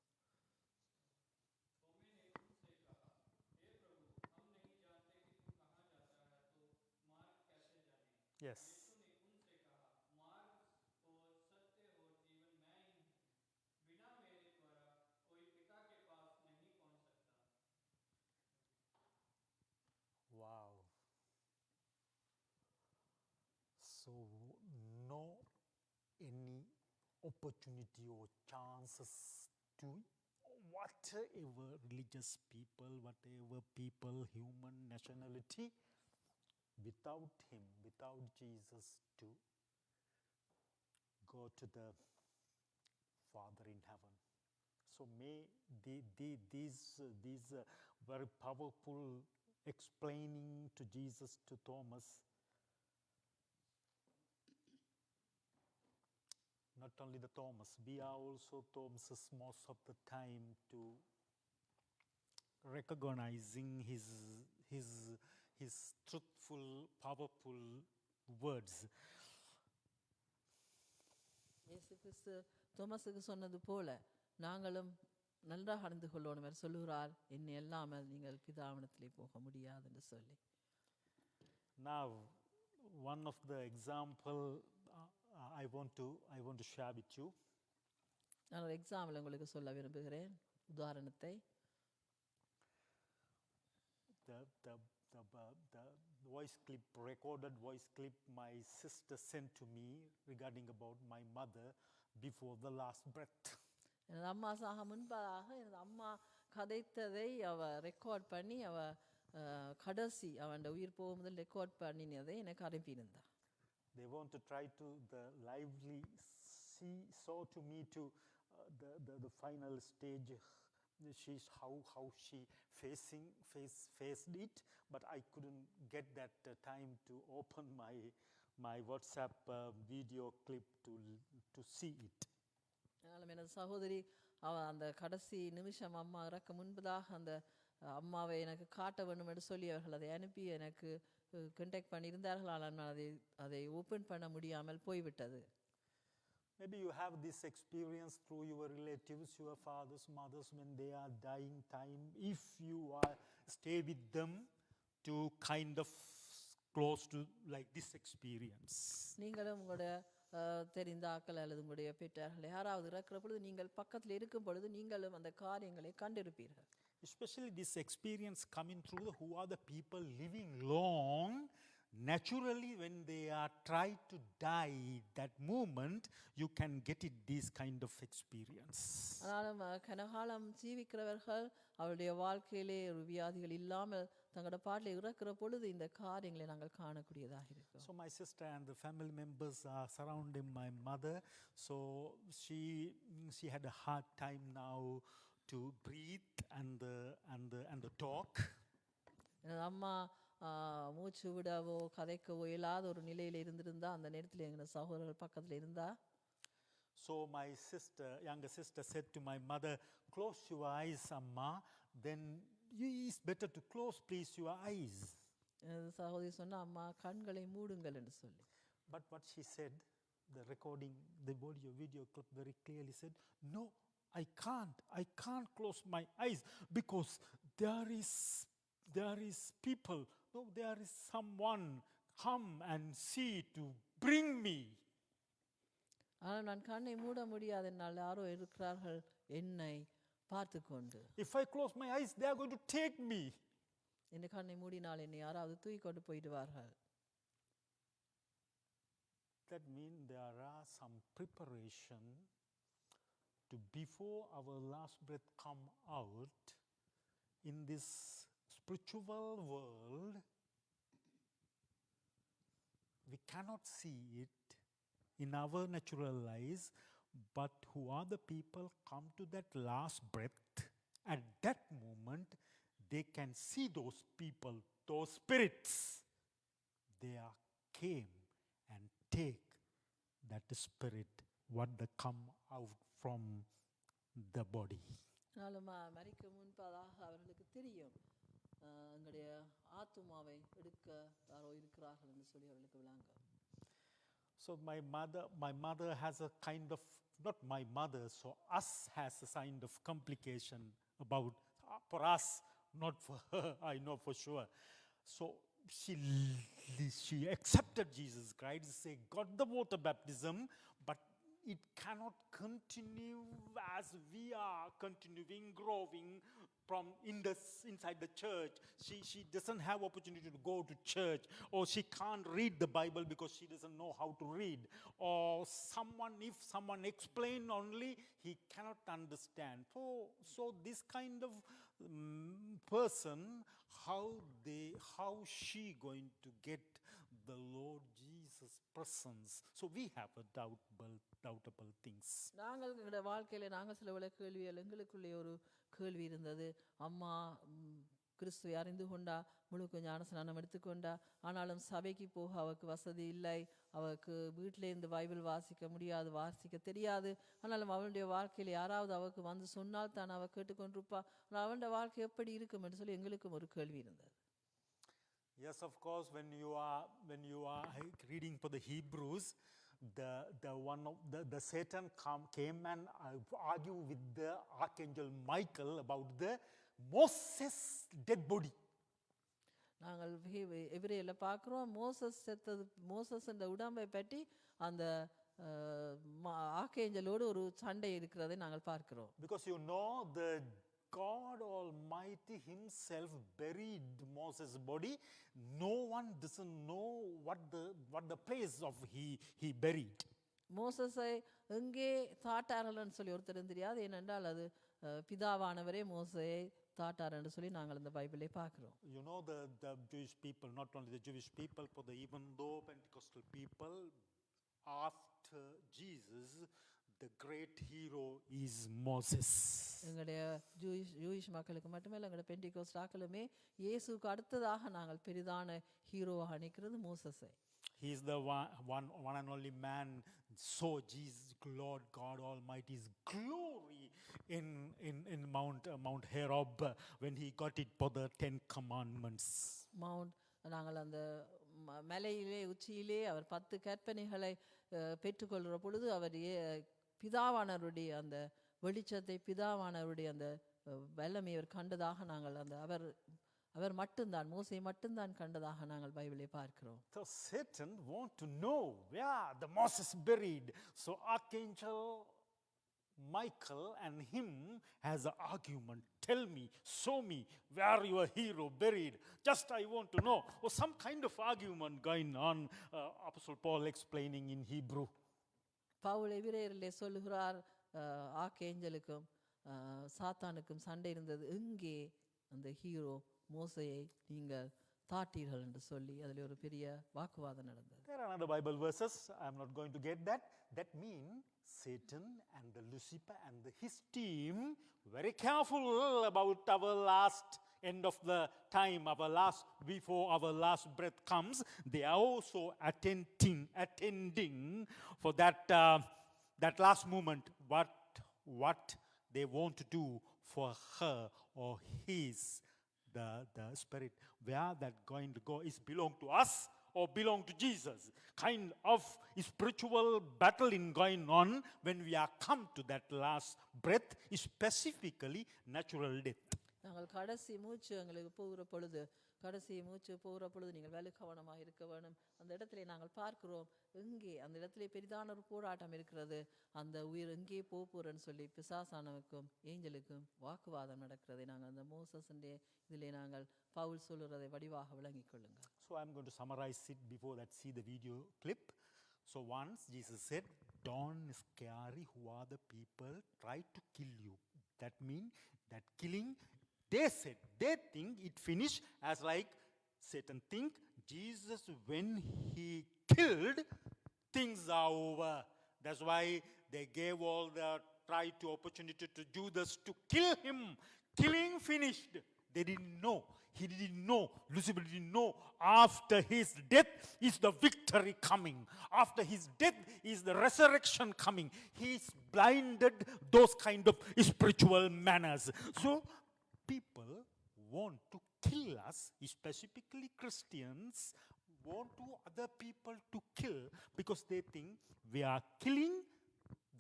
Speaker 1: Yes. Wow. So no any opportunity or chances to whatever religious people, whatever people, human nationality, without him, without Jesus to go to the Father in heaven. So may these very powerful explaining to Jesus to Thomas not only the Thomas we are also Thomases most of the time to recognizing his truthful powerful words
Speaker 2: இயேசு கிறிஸ்து தோமஸுக்கு சொன்னது போல நாங்களும் நன்றாக அறிந்து கொள்ளணும் அவர் சொல்லுகிறார் என்னை இல்லாமல் நீங்கள் பிதாவினிடத்திலே போக முடியாது என்று சொல்லி
Speaker 1: now one of the example I want to share with you
Speaker 2: நான் ஒரு எக்ஸாம்பிள் உங்களுக்கு சொல்ல விரும்புகிறேன் உதாரணத்தை
Speaker 1: the voice clip recorded voice clip my sister sent to me regarding about my mother before the last breath
Speaker 2: எனது அம்மா சாக முன்பாக எனது அம்மா கதைத்ததை அவ ரெக்கார்ட் பண்ணி அவ கடைசி அவன் உயிர் போகும்போது ரெக்கார்ட் பண்ணினதை எனக்கு அனுப்பியிருந்தா
Speaker 1: They want to try to the lively saw to me to the final stage. She's how she faced it, but I couldn't get that time to open my WhatsApp video clip to see it.
Speaker 2: ஆனாலும் எனது சகோதரி அந்த கடைசி நிமிஷம் அம்மா இறக்க முன்பதாக அந்த அம்மாவை எனக்கு காட்ட வேண்டும் என்று சொல்லி அவர்கள் அதை அனுப்பி எனக்கு கான்டாக்ட் பண்ணியிருந்தார்கள். ஆனால் நான் அதை ஓப்பன் பண்ண முடியாமல் போய்விட்டது.
Speaker 1: Maybe you have this experience through your relatives, your fathers, mothers, when they are dying time. If you stay with them to kind of close to like this experience.
Speaker 2: நீங்களும் உங்களுடைய தெரிந்த ஆக்கள் அல்லது உங்களுடைய பெற்றார்கள் யாராவது இறக்கிற பொழுது நீங்கள் பக்கத்தில் இருக்கும் பொழுது நீங்களும் அந்த காரியங்களை கண்டிருப்பீர்கள்.
Speaker 1: Especially this experience coming through who are the people living long. Naturally, when they are trying to die, that moment you can get it this kind of experience.
Speaker 2: ஆனாலும் கனகாலம் ஜீவிக்கிறவர்கள் அவருடைய வாழ்க்கையிலே ஒரு வியாதிகள் இல்லாமல் தங்களோட பாட்டில் இறக்கிற பொழுது இந்த காரியங்களை நாங்கள் காணக்கூடியதாக இருக்கும்.
Speaker 1: So my sister and the family members are surrounding my mother. So she had a hard time now to breathe and the talk.
Speaker 2: எனது அம்மா மூச்சு விடவோ கதைக்கவோ இல்லாத ஒரு நிலையில் இருந்திருந்தா அந்த நேரத்தில் எங்கள் சகோதரர்கள் பக்கத்தில் இருந்தா.
Speaker 1: So my younger sister said to my mother, close your eyes, Amma, then it's better to close please your eyes.
Speaker 2: எனது சகோதரி சொன்னா அம்மா கண்களை மூடுங்கள் என்று சொல்லி.
Speaker 1: But what she said, the recording, the video clip very clearly said, no, I can't close my eyes because there is people, no, there is someone come and see to bring me.
Speaker 2: ஆனால் நான் கண்ணை மூட முடியாது, என்னால் யாரோ இருக்கிறார்கள் என்னை பார்த்து கொண்டு.
Speaker 1: If I close my eyes, they are going to take me.
Speaker 2: இந்த கண்ணை மூடினால் என்னை யாராவது தூக்கி கொண்டு போயிடுவார்கள்.
Speaker 1: That means there are some preparation to before our last breath come out in this spiritual world. We cannot see it in our natural eyes, but who are the people come to that last breath, at that moment they can see those people, those spirits. They are came and take that spirit, what they come out from the body.
Speaker 2: ஆனாலும் மரிக்க முன்பதாக அவர்களுக்கு தெரியும் எங்களுடைய ஆத்துமாவை எடுக்க யாரோ இருக்கிறார்கள் என்று சொல்லி அவர்களுக்கு விளங்கும்.
Speaker 1: So my mother has a kind of, not my mother, so us has a kind of complication about, for us, not for her, I know for sure. So she accepted Jesus Christ, say got the water baptism, but it cannot continue as we are continuing growing from inside the church. She doesn't have opportunity to go to church, or she can't read the Bible because she doesn't know how to read, or if someone explain only, he cannot understand. So this kind of person, how she going to get the Lord Jesus presence? So we have a doubtable things.
Speaker 2: நாங்கள் எங்களுடைய வாழ்க்கையில நாங்கள் சில வேளை கேள்விகள் எங்களுக்குள்ளே ஒரு கேள்வி இருந்தது. அம்மா கிறிஸ்துவை அறிந்து கொண்டா, முழுக்க ஞானஸ்நானம் எடுத்துக்கொண்டா, ஆனாலும் சபைக்கு போக அவருக்கு வசதி இல்லை, அவருக்கு வீட்டிலே இருந்து பைபிள் வாசிக்க முடியாது, வாசிக்க தெரியாது. ஆனாலும் அவனுடைய வாழ்க்கையில் யாராவது அவருக்கு வந்து சொன்னால் தான் அவ கேட்டுக்கொண்டிருப்பா. ஆனால் அவனுடைய வாழ்க்கை எப்படி இருக்கும் என்று சொல்லி எங்களுக்கும் ஒரு கேள்வி இருந்தது.
Speaker 1: Yes, of course, when you are reading for the Hebrews, the Satan came and argued with the archangel Michael about the Moses dead body.
Speaker 2: நாங்கள் எபிரேயர்ல பார்க்கிறோம், மோசஸ் என்ற உடம்பை பற்றி அந்த ஆர்க்கேஞ்சலோடு ஒரு சண்டை இருக்கிறதை நாங்கள் பார்க்கிறோம்.
Speaker 1: Because you know the God Almighty himself buried Moses' body. No one doesn't know what the place of he buried.
Speaker 2: மோசஸை எங்கே தாட்டார்கள்னு சொல்லி ஒருத்தரும் தெரியாது. ஏனென்றால் அது பிதாவானவரே மோசையை தாட்டார் என்று சொல்லி நாங்கள் இந்த பைபிளை பார்க்கிறோம்.
Speaker 1: You know, the Jewish people, not only the Jewish people, but even though Pentecostal people, after Jesus, the great hero is Moses.
Speaker 2: எங்களுடைய ஜூயிஷ் மக்களுக்கு மட்டுமல்ல எங்களுடைய பெண்டிகோஸ்ட் ஆக்களுமே இயேசுவுக்கு அடுத்ததாக நாங்கள் பெரிதான ஹீரோவாக நிற்கிறது மோசஸை.
Speaker 1: He is the one and only man saw Jesus, Lord God Almighty's glory in Mount Horeb when he got it for the 10 commandments.
Speaker 2: நாங்கள் அந்த மலையிலே உச்சியிலே அவர் 10 கற்பனைகளை பெற்றுக்கொள்கிற பொழுது அவர் பிதாவானவருடைய அந்த வெளிச்சத்தை பிதாவானவருடைய அந்த வல்லமை அவர் கண்டதாக நாங்கள் அந்த அவர் மட்டும்தான் மோசே மட்டும்தான் கண்டதாக நாங்கள் பைபிளை பார்க்கிறோம்.
Speaker 1: So Satan want to know where the Moses buried. So Archangel Michael and him has an argument. Tell me, show me where your hero buried. Just I want to know. Or some kind of argument going on. Apostle Paul explaining in Hebrew.
Speaker 2: Pavul எபிரேயரிலே சொல்லுகிறார் ஆர்க்கேஞ்சலுக்கும் சாத்தானுக்கும் சண்டை இருந்தது. எங்கே அந்த hero மோசையை நீங்கள் தாட்டீர்கள் என்று சொல்லி அதில் ஒரு பெரிய வாக்குவாதம் நடந்தது.
Speaker 1: There are other Bible verses. I am not going to get that. That means Satan and the Lucifer and his team very careful about our last end of the time, before our last breath comes. They are also attending for that last moment. What they want to do for her or his. The spirit, where that going to go is belong to us or belong to Jesus. Kind of spiritual battle in going on when we are come to that last breath, specifically natural death.
Speaker 2: நாங்கள் கடைசி மூச்சு எங்களுக்கு போகிற பொழுது நீங்கள் வெகு கவனமாக இருக்க வேணும். அந்த இடத்துல நாங்கள் பார்க்கிறோம் எங்கே அந்த இடத்துல பெரிதான ஒரு போராட்டம் இருக்கிறது. அந்த உயிர் எங்கே போறேன்னு சொல்லி பிசாசானவுக்கும் ஏஞ்சலுக்கும் வாக்குவாதம் நடக்கிறதை நாங்கள் அந்த மோசஸுடைய இதிலே நாங்கள் பவுல் சொல்லுறதை வடிவாக விளங்கிக் கொள்ளுங்கள்.
Speaker 1: So I'm going to summarize it before that see the video clip. So once Jesus said, don't scary who are the people try to kill you. That means that killing, they think it finished as like Satan think Jesus when he killed things are over. That's why they gave all the opportunity to Judas to kill him. Killing finished. They didn't know. He didn't know. Lucifer didn't know. After his death is the victory coming. After his death is the resurrection coming. He's blinded those kind of spiritual manners. So people want to kill us, specifically Christians want to other people to kill because they think we are killing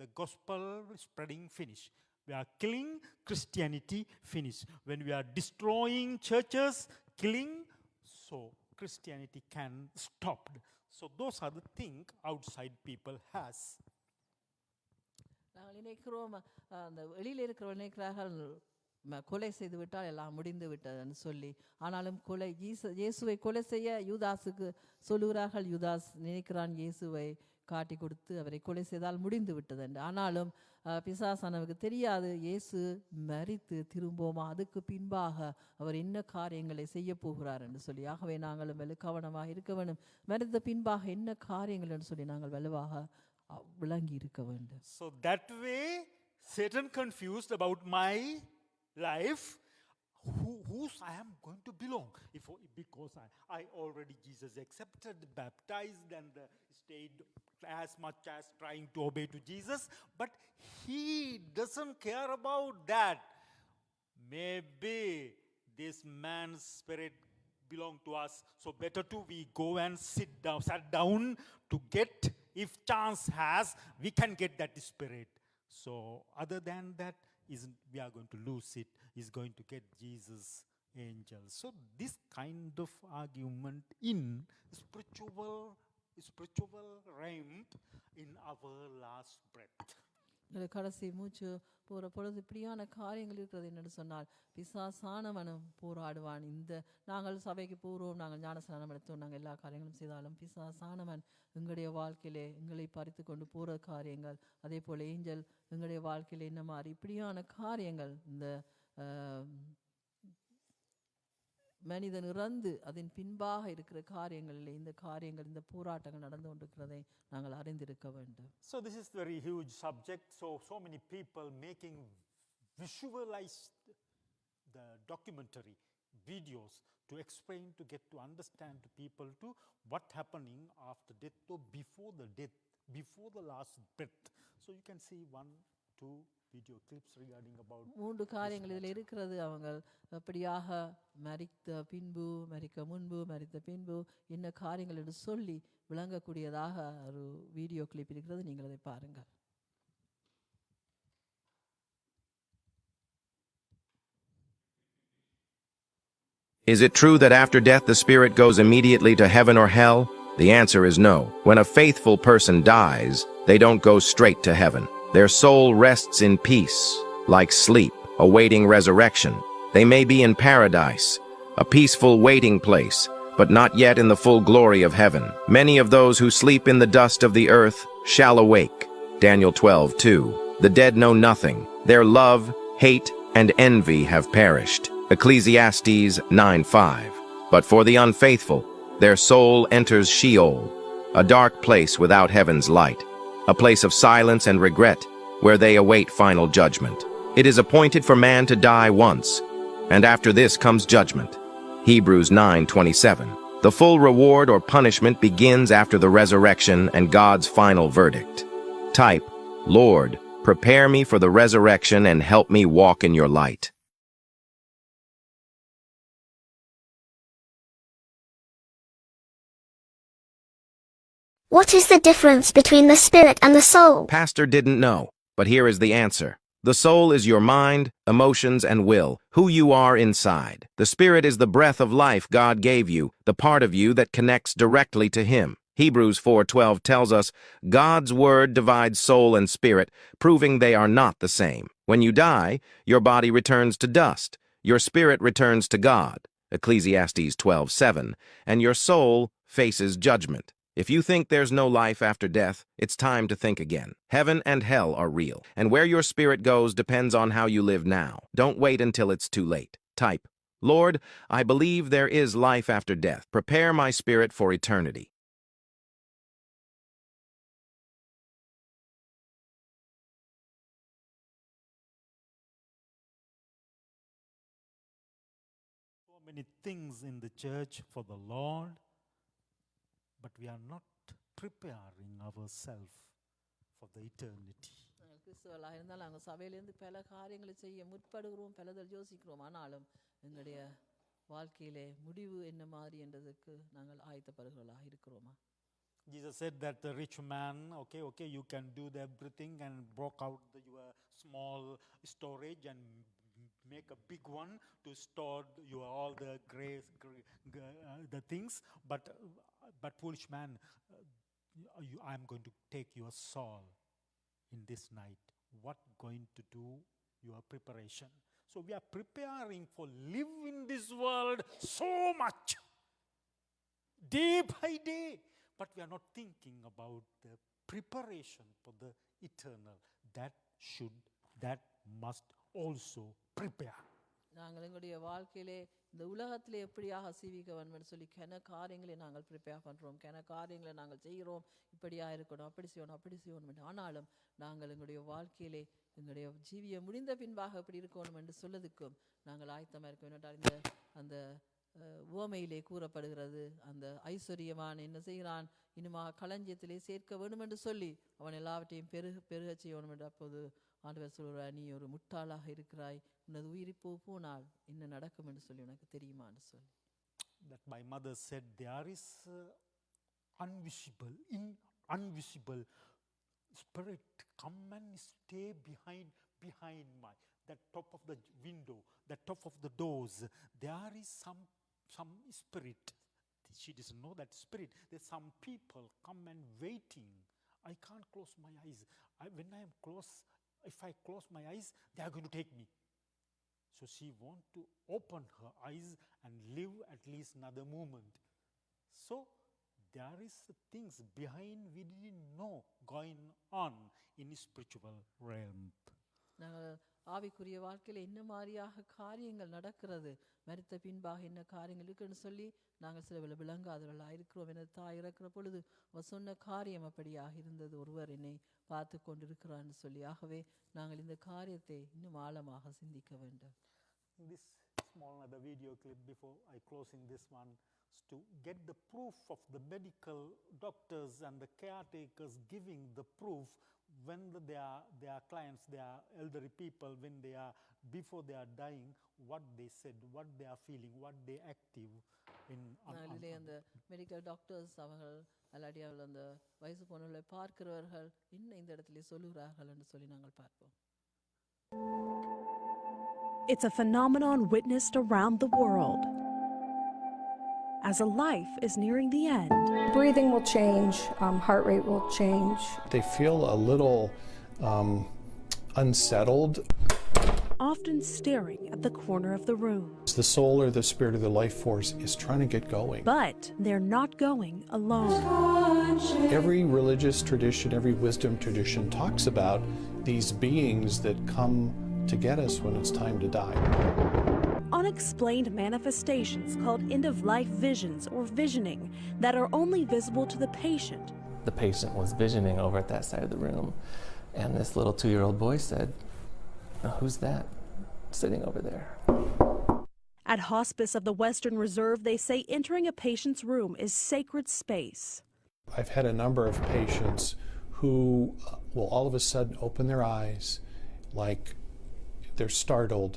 Speaker 1: the gospel spreading finish. We are killing Christianity finish. When we are destroying churches, killing, so Christianity can stop. So those are the things outside people has.
Speaker 2: நாங்கள் நினைக்கிறோம் அந்த வெளியில் இருக்கிறவர்கள் நினைக்கிறார்கள் கொலை செய்து விட்டால் எல்லாம் முடிந்து விட்டதுன்னு சொல்லி. ஆனாலும் இயேசுவை கொலை செய்ய யூதாஸுக்கு சொல்லுகிறார்கள். யூதாஸ் நினைக்கிறான் இயேசுவை காட்டி கொடுத்து அவரை கொலை செய்தால் முடிந்து விட்டது என்று. ஆனாலும் பிசாசானவருக்கு தெரியாது இயேசு மரித்து திரும்பவுமா அதுக்கு பின்பாக அவர் என்ன காரியங்களை செய்ய போகிறார் என்று சொல்லி. ஆகவே நாங்களும் வெகு கவனமாக இருக்க வேண்டும். மரித்த பின்பாக என்ன காரியங்கள் என்று சொல்லி நாங்கள் வலுவாக விளங்கி இருக்க வேண்டும்.
Speaker 1: So that way Satan confused about my life, whose I am going to belong. Because I already Jesus accepted, baptized and stayed as much as trying to obey to Jesus, but he doesn't care about that. Maybe this man's spirit belong to us, so better to we go and sat down to get, if chance has, we can get that spirit. So other than that, we are going to lose it, is going to get Jesus angels. So this kind of argument in spiritual realm in our last breath.
Speaker 2: கடைசி மூச்சு போகிற பொழுது இப்படியான காரியங்கள் இருக்கிறது என்று சொன்னால் பிசாசானவனும் போராடுவான். நாங்கள் சபைக்கு போகிறோம், நாங்கள் ஞானஸ்நானம் எடுத்தோம், நாங்கள் எல்லா காரியங்களும் செய்தாலும் பிசாசானவன் எங்களுடைய வாழ்க்கையிலே எங்களை பறித்து கொண்டு போகிற காரியங்கள், அதே போல் ஏஞ்சல் எங்களுடைய வாழ்க்கையில் என்ன மாதிரி இப்படியான காரியங்கள் இந்த மனிதன் இறந்து அதன் பின்பாக இருக்கிற காரியங்களில் இந்த காரியங்கள் இந்த போராட்டங்கள் நடந்து கொண்டிருக்கிறதை நாங்கள் அறிந்திருக்க வேண்டும்.
Speaker 1: So this is very huge subject. So many people making visualize the documentary videos to explain, to get to understand to people to what happening after death or before the death, before the last breath. So you can see 1-2 video clips regarding about
Speaker 2: 3 காரியங்கள் இதில் இருக்கிறது. அவங்க எப்படியாக மரித்த பின்பு, மரிக்க முன்பு, மரித்த பின்பு என்ன காரியங்கள் என்று சொல்லி விளங்கக்கூடியதாக ஒரு வீடியோ கிளிப் இருக்கிறது. நீங்கள் அதை பாருங்கள்.
Speaker 6: Is it true that after death the spirit goes immediately to heaven or hell? The answer is no. When a faithful person dies, they don't go straight to heaven. Their soul rests in peace, like sleep, awaiting resurrection. They may be in paradise, a peaceful waiting place, but not yet in the full glory of heaven. Many of those who sleep in the dust of the earth shall awake. Daniel 12:2. The dead know nothing. Their love, hate, and envy have perished. Ecclesiastes 9:5. But for the unfaithful, their soul enters Sheol, a dark place without heaven's light, a place of silence and regret, where they await final judgment. It is appointed for man to die once, and after this comes judgment. Hebrews 9:27. The full reward or punishment begins after the resurrection and God's final verdict. Type, Lord, prepare me for the resurrection and help me walk in your light.
Speaker 7: What is the difference between the spirit and the soul?
Speaker 6: Pastor didn't know, but here is the answer. The soul is your mind, emotions, and will, who you are inside. The spirit is the breath of life God gave you, the part of you that connects directly to Him. Hebrews 4:12 tells us, God's word divides soul and spirit, proving they are not the same. When you die, your body returns to dust, your spirit returns to God, Ecclesiastes 12:7, and your soul faces judgment. If you think there's no life after death, it's time to think again. Heaven and hell are real, and where your spirit goes depends on how you live now. Don't wait until it's too late. Type, Lord, I believe there is life after death. Prepare my spirit for eternity.
Speaker 1: so many things in the church for the Lord, but we are not preparing ourselves for the eternity.
Speaker 2: கிறிஸ்துவலாக இருந்தால் நாங்கள் சபையிலேருந்து பல காரியங்களை செய்ய முற்படுகிறோம், பலதில் யோசிக்கிறோம். ஆனாலும் எங்களுடைய வாழ்க்கையிலே முடிவு என்ன மாதிரி என்றதுக்கு நாங்கள் ஆயத்தப்படுகிறவர்களாக இருக்கிறோமா?
Speaker 1: Jesus said that the rich man, okay, you can do everything and broke out your small storage and make a big one to store your all the the things, but foolish man, I'm going to take your soul in this night. What going to do your preparation? So we are preparing for live in this world so much, day by day, but we are not thinking about the preparation for the eternal. That must also prepare.
Speaker 2: நாங்கள் எங்களுடைய வாழ்க்கையிலே இந்த உலகத்திலே எப்படியாக சீவிக்க வேண்டும் சொல்லி கன காரியங்களை நாங்கள் ப்ரிப்பேர் பண்ணுறோம், கன காரியங்களை நாங்கள் செய்கிறோம். இப்படியாக இருக்கணும், அப்படி செய்யணும் என்று. ஆனாலும் நாங்கள் எங்களுடைய வாழ்க்கையிலே எங்களுடைய ஜீவியம் முடிந்த பின்பாக எப்படி இருக்கணும் என்று சொல்லதுக்கும் நாங்கள் ஆயத்தமாக இருக்க வேண்டும். இந்த அந்த உவமையிலே கூறப்படுகிறது, அந்த ஐஸ்வர்யவான் என்ன செய்கிறான், இனிமாக களஞ்சியத்திலே சேர்க்க வேண்டும் என்று சொல்லி அவன் எல்லாவற்றையும் பெருக செய்யணும் என்று. அப்போது ஆண்டவர் சொல்கிறார், நீ ஒரு முட்டாளாக இருக்கிறாய், உனது உயிர் போனால் என்ன நடக்கும் என்று சொல்லி உனக்கு தெரியுமான்னு சொல்லி.
Speaker 1: That my mother said there is invisible spirit come and stay behind my that top of the window, that top of the doors. There is some spirit. She doesn't know that spirit. There's some people come and waiting. I can't close my eyes. If I close my eyes, they are going to take me. So she want to open her eyes and live at least another moment. So there is things behind we didn't know going on in spiritual realm.
Speaker 2: நாங்கள் ஆவிக்குரிய வாழ்க்கையில் என்ன மாதிரியாக காரியங்கள் நடக்கிறது, மரித்த பின்பாக என்ன காரியங்கள் இருக்குன்னு சொல்லி நாங்கள் சில வேளை விளங்காதவர்களாக இருக்கிறோம். எனது தாய் இறக்கிற பொழுது அவர் சொன்ன காரியம் அப்படியாக இருந்தது, ஒருவர் என்னை பார்த்து கொண்டிருக்கிறான்னு சொல்லி. ஆகவே நாங்கள் இந்த காரியத்தை இன்னும் ஆழமாக சிந்திக்க வேண்டும்.
Speaker 1: This small another video clip before I closing this one to get the proof of the medical doctors and the caretakers giving the proof when their clients, their elderly people, when they are before they are dying, what they said, what they are feeling, what they active in.
Speaker 2: அதிலே அந்த medical doctors அவர்கள் அல்லாடி அவர்கள் அந்த வயசு போனவர்களை பார்க்கிறவர்கள் என்ன இந்த இடத்துல சொல்லுகிறார்கள் என்று சொல்லி நாங்கள் பார்ப்போம்.
Speaker 8: It's a phenomenon witnessed around the world. As a life is nearing the end,
Speaker 9: breathing will change, heart rate will change.
Speaker 10: They feel a little unsettled.
Speaker 8: Often staring at the corner of the room.
Speaker 10: The soul or the spirit or the life force is trying to get going.
Speaker 8: But they're not going alone.
Speaker 10: Every religious tradition, every wisdom tradition talks about these beings that come to get us when it's time to die.
Speaker 8: Unexplained manifestations called end-of-life visions or visioning that are only visible to the patient.
Speaker 11: The patient was visioning over at that side of the room, and this little 2-year-old boy said, "Who's that sitting over there?"
Speaker 8: At Hospice of the Western Reserve, they say entering a patient's room is sacred space.
Speaker 10: I've had a number of patients who will all of a sudden open their eyes like they're startled,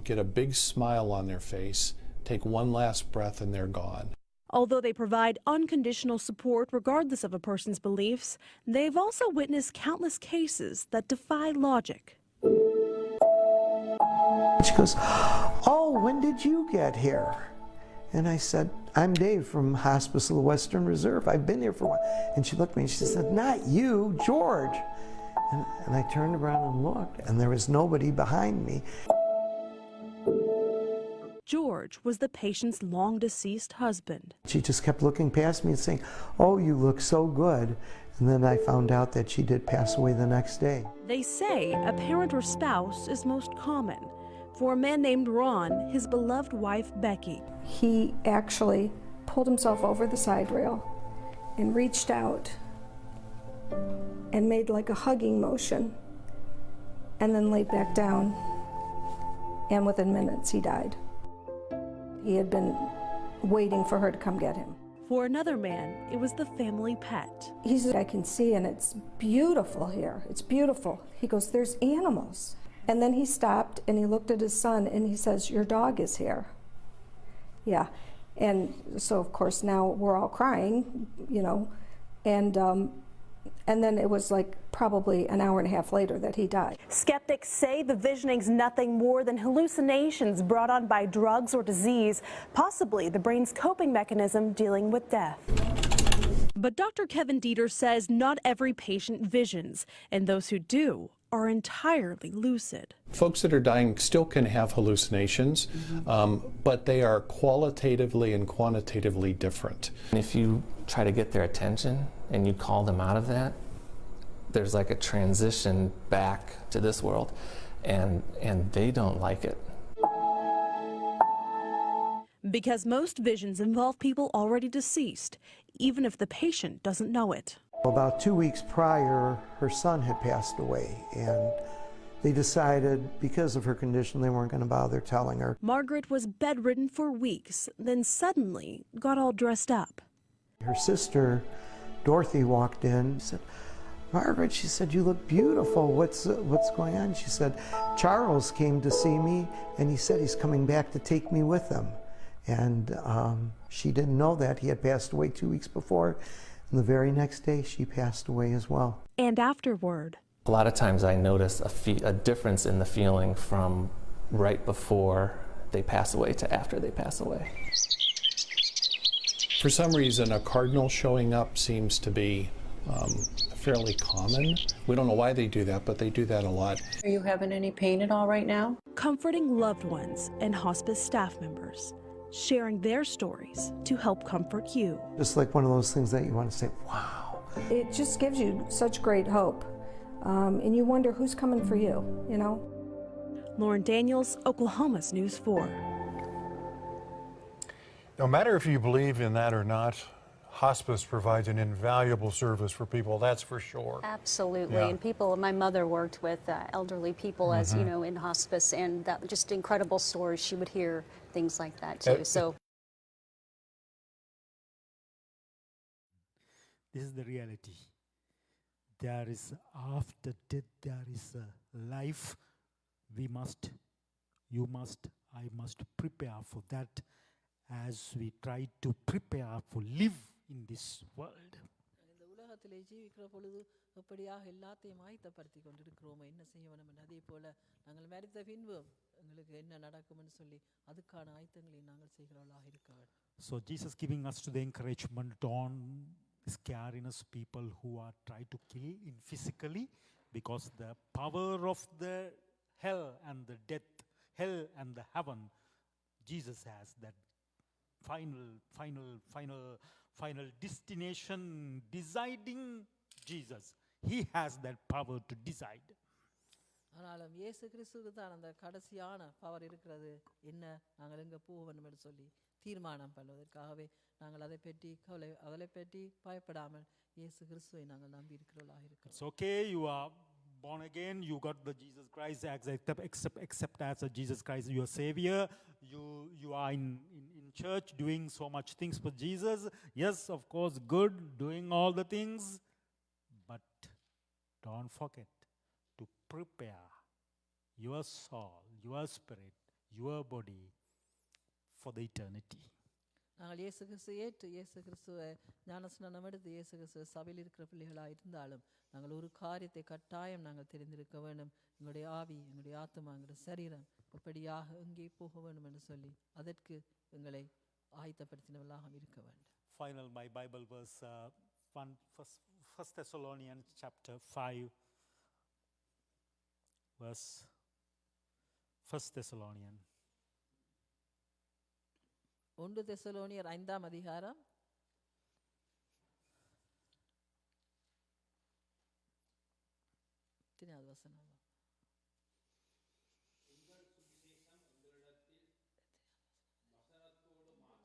Speaker 10: get a big smile on their face, take one last breath, and they're gone.
Speaker 8: Although they provide unconditional support regardless of a person's beliefs, they've also witnessed countless cases that defy logic.
Speaker 12: She goes, "Oh, when did you get here?" And I said, "I'm Dave from Hospice of the Western Reserve. I've been here for a while." And she looked at me and she said, "Not you, George." And I turned around and looked, and there was nobody behind me.
Speaker 8: George was the patient's long-deceased husband.
Speaker 12: She just kept looking past me and saying, "Oh, you look so good." And then I found out that she did pass away the next day.
Speaker 8: They say a parent or spouse is most common. For a man named Ron, his beloved wife, Becky.
Speaker 9: He actually pulled himself over the side rail and reached out and made like a hugging motion and then laid back down, and within minutes he died. He had been waiting for her to come get him.
Speaker 8: For another man, it was the family pet.
Speaker 9: He said, "I can see, and it's beautiful here. It's beautiful." He goes, "There's animals." And then he stopped and he looked at his son and he says, "Your dog is here." Yeah. And so, of course, now we're all crying, you know, and then it was like probably an hour and a half later that he died.
Speaker 8: Skeptics say the visioning's nothing more than hallucinations brought on by drugs or disease, possibly the brain's coping mechanism dealing with death. But Dr. Kevin Dieter says not every patient visions, and those who do are entirely lucid.
Speaker 10: Folks that are dying still can have hallucinations, but they are qualitatively and quantitatively different.
Speaker 11: If you try to get their attention and you call them out of that, there's like a transition back to this world, and they don't like it.
Speaker 8: Because most visions involve people already deceased, even if the patient doesn't know it.
Speaker 12: About 2 weeks prior, her son had passed away, and they decided because of her condition they weren't going to bother telling her.
Speaker 8: Margaret was bedridden for weeks, then suddenly got all dressed up.
Speaker 12: Her sister, Dorothy, walked in and said, "Margaret," she said, "you look beautiful. What's going on?" She said, "Charles came to see me, and he said he's coming back to take me with him." And she didn't know that. He had passed away 2 weeks before. And the very next day, she passed away as well.
Speaker 8: And afterward.
Speaker 11: A lot of times I notice a difference in the feeling from right before they pass away to after they pass away.
Speaker 10: For some reason, a cardinal showing up seems to be fairly common. We don't know why they do that, but they do that a lot.
Speaker 13: Are you having any pain at all right now?
Speaker 8: Comforting loved ones and hospice staff members, sharing their stories to help comfort you.
Speaker 12: Just like one of those things that you want to say, wow.
Speaker 9: It just gives you such great hope and you wonder who's coming for you, you know?
Speaker 8: Lauren Daniels, Oklahoma's News 4.
Speaker 14: No matter if you believe in that or not, hospice provides an invaluable service for people, that's for sure.
Speaker 15: Absolutely.
Speaker 14: Yeah.
Speaker 15: And people, my mother worked with elderly people as, you know, in hospice, and that just incredible stories. She would hear things like that too. So
Speaker 1: This is the reality. There is after death, there is a life. We must, you must, I must prepare for that as we try to prepare for live in this world.
Speaker 2: இந்த உலகத்திலே ஜீவிக்கிற பொழுது எப்படியாக எல்லாத்தையும் ஆயத்தப்படுத்தி கொண்டிருக்கிறோமோ என்ன செய்ய வேண்டும் என்று அதே போல நாங்கள் மரித்த பின்பு எங்களுக்கு என்ன நடக்கும்னு சொல்லி அதுக்கான ஆயத்தங்களை நாங்கள் செய்கிறவர்களாக இருக்க வேண்டும்.
Speaker 1: So Jesus giving us to the encouragement, don't scare in us people who are trying to kill in physically, because the power of the hell and the death, hell and the heaven, Jesus has that final destination deciding. Jesus, he has that power to decide.
Speaker 2: ஆனாலும் இயேசு கிறிஸ்துவுக்கு தான் அந்த கடைசியான power இருக்கிறது, என்ன நாங்கள் எங்கே போக வேண்டும் என்று சொல்லி தீர்மானம் பண்ணுவதற்காகவே நாங்கள் அதை பற்றி பயப்படாமல் இயேசு கிறிஸ்துவை நாங்கள் நம்பி இருக்கிறவர்களாக இருக்கிறோம்.
Speaker 1: It's okay, you are born again, you got the Jesus Christ, accept as a Jesus Christ your Savior. You are in church doing so much things for Jesus. Yes, of course, good, doing all the things, but don't forget to prepare your soul, your spirit, your body for the eternity.
Speaker 2: நாங்கள் இயேசு கிறிஸ்துவை ஏற்று இயேசு கிறிஸ்துவை ஞானஸ்நானம் எடுத்து இயேசு கிறிஸ்துவ சபையில் இருக்கிற பிள்ளைகளாக இருந்தாலும் நாங்கள் ஒரு காரியத்தை கட்டாயம் நாங்கள் தெரிந்திருக்க வேண்டும். எங்களுடைய ஆவி, எங்களுடைய ஆத்மா, எங்களுடைய சரீரம் எப்படியாக எங்கே போக வேண்டும் என்று சொல்லி அதற்கு எங்களை ஆயத்தப்படுத்தினவர்களாக இருக்க வேண்டும்.
Speaker 1: Final, my Bible verse, 1 Thessalonians chapter 5, verse 1 Thessalonians.
Speaker 2: 1 தெசலோனியர் 5ஆம் அதிகாரம் 3வது வசனம்.
Speaker 5: உங்கள் சுவிசேஷம் உங்களிடத்தில் வசனத்தோடு மாத்திரமல்ல,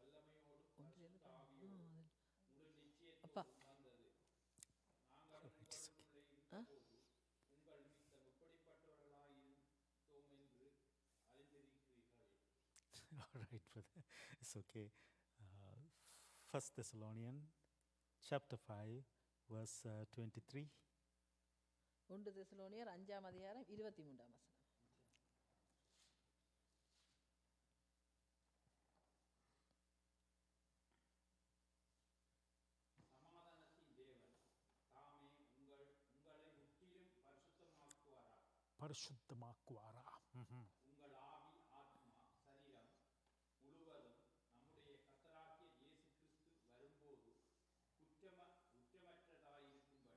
Speaker 5: வல்லமையோடு பரிசுத்த ஆவியோடு முழு நிச்சயத்தோடு வந்தது. நாங்கள் உங்களுக்குள்ளே இருந்தபோது உங்கள் நிமித்தம் எப்படிப்பட்டவர்களாய் இருந்தோம் என்று அறிந்திருக்கிறீர்களே.
Speaker 1: All right, brother. It's okay. 1 Thessalonians chapter 5, verse 23.
Speaker 2: 1 தெசலோனியர் 5ஆம் அதிகாரம் 23ஆம் வசனம்.
Speaker 5: சமாதானத்தின் தேவன் தாமே உங்களை முற்றிலும்
Speaker 1: பரிசுத்தமாக்குவாரா.
Speaker 5: உங்கள் ஆவி, ஆத்மா, சரீரம் முழுவதும் நம்முடைய கர்த்தராகிய இயேசு கிறிஸ்து வரும்போது குற்றமற்றதாயிருக்கும்படி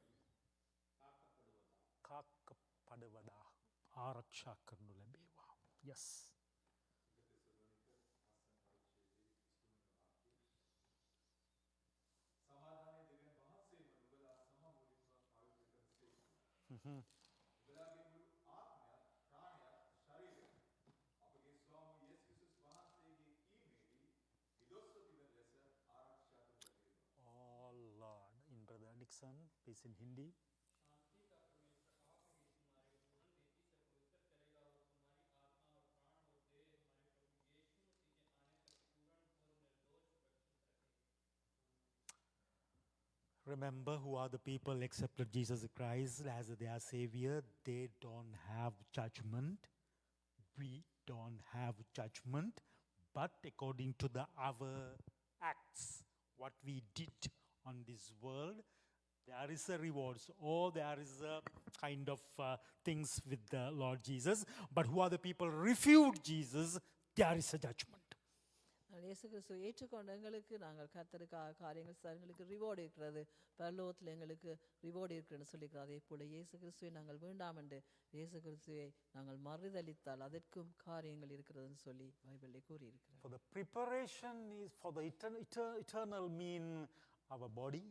Speaker 1: காக்கப்படுவதா. ஆரக்ஷா करनु लැබේවා. Yes. Oh Lord, in Brother Dixon, please in Hindi. Remember who are the people accepted Jesus Christ as their Savior. They don't have judgment. We don't have judgment. But according to our acts, what we did on this world, there is a rewards, or there is a kind of things with the Lord Jesus. But who are the people refute Jesus, there is a judgment.
Speaker 2: இயேசு கிறிஸ்துவை ஏற்றுக்கொண்ட எங்களுக்கு நாங்கள் கர்த்தருக்காக காரியங்கள் எங்களுக்கு reward இருக்கிறது, பரலோகத்தில் எங்களுக்கு ரிவார்டு இருக்கிறதுன்னு சொல்லிக்கிறோம். அதே போல இயேசு கிறிஸ்துவை நாங்கள் வேண்டாம் என்று இயேசு கிறிஸ்துவை நாங்கள் மறுதலித்தால் அதற்கும் காரியங்கள் இருக்கிறதுன்னு சொல்லி பைபிளில் கூறியிருக்கிறார்.
Speaker 1: For the preparation is for the eternal mean our body.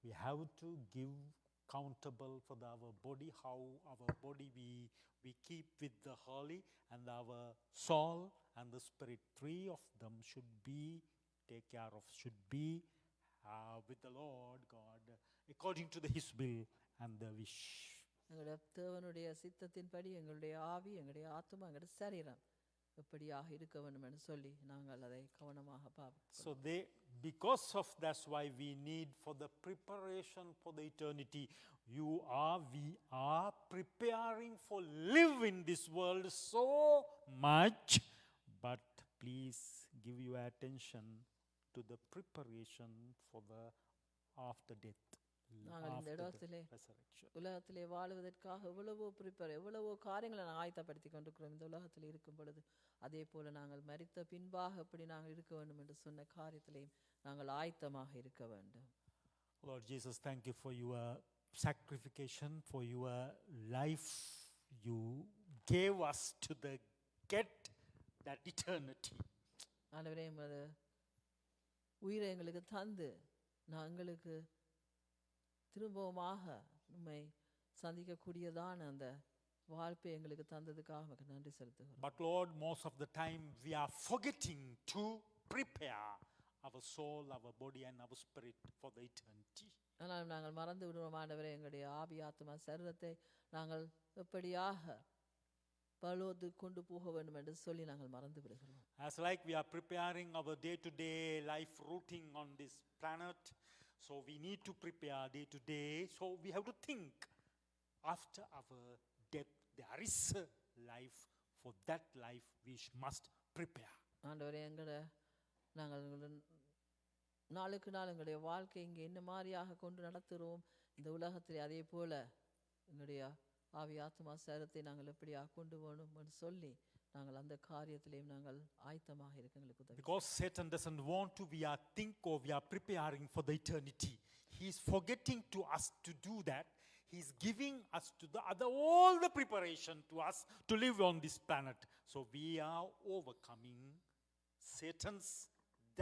Speaker 1: We have to give accountable for our body, how our body we keep with the holy, and our soul and the spirit. Three of them should be take care of, should be with the Lord God, according to His will and the wish.
Speaker 2: எங்களுடைய தேவனுடைய சித்தத்தின்படி எங்களுடைய ஆவி, எங்களுடைய ஆத்துமா, எங்களுடைய சரீரம் எப்படியாக இருக்க வேண்டும் என்று சொல்லி நாங்கள் அதை கவனமாக பார்ப்போம்.
Speaker 1: So because of that's why we need for the preparation for the eternity. We are preparing for live in this world so much, but please give your attention to the preparation for the after death.
Speaker 2: நாங்கள் இந்த இடத்திலே உலகத்திலே வாழுவதற்காக எவ்வளவோ காரியங்களை நாங்கள் ஆயத்தப்படுத்தி கொண்டிருக்கிறோம் இந்த உலகத்தில் இருக்கும் பொழுது. அதே போல நாங்கள் மரித்த பின்பாக எப்படி நாங்கள் இருக்க வேண்டும் என்று சொன்ன காரியத்திலேயும் நாங்கள் ஆயத்தமாக இருக்க வேண்டும்.
Speaker 1: Lord Jesus, thank you for your sacrification, for your life you gave us to get that eternity.
Speaker 2: ஆண்டவரே, உமது உயிரை எங்களுக்கு தந்து நாங்களுக்கு திரும்பவுமாக உம்மை சந்திக்கக்கூடியதான அந்த வாழ்ப்பை எங்களுக்கு தந்ததுக்காக நன்றி செலுத்துகிறோம்.
Speaker 1: But Lord, most of the time we are forgetting to prepare our soul, our body and our spirit for the eternity.
Speaker 2: ஆனால் நாங்கள் மறந்து விடுவோம் ஆண்டவரே, எங்களுடைய ஆவி, ஆத்மா, சரீரத்தை நாங்கள் எப்படியாக பலோது கொண்டு போக வேண்டும் என்று சொல்லி நாங்கள் மறந்து விடுகிறோம்.
Speaker 1: As like we are preparing our day-to-day life routine on this planet, so we need to prepare day-to-day. So we have to think after our death there is a life. For that life we must prepare.
Speaker 2: ஆண்டவரே, நாங்கள் நாளுக்கு நாள் எங்களுடைய வாழ்க்கை இங்கே என்ன மாதிரியாக கொண்டு நடத்துகிறோம் இந்த உலகத்திலே, அதே போல எங்களுடைய ஆவி, ஆத்மா, சரீரத்தை நாங்கள் எப்படியாக கொண்டு போகணும்னு சொல்லி நாங்கள் அந்த காரியத்திலேயும் நாங்கள் ஆயத்தமாக இருக்க எங்களுக்கு உதவி.
Speaker 1: Because Satan doesn't want to we are think or we are preparing for the eternity. He is forgetting to us to do that. He is giving us to the other all the preparation to us to live on this planet. So we are overcoming Satan's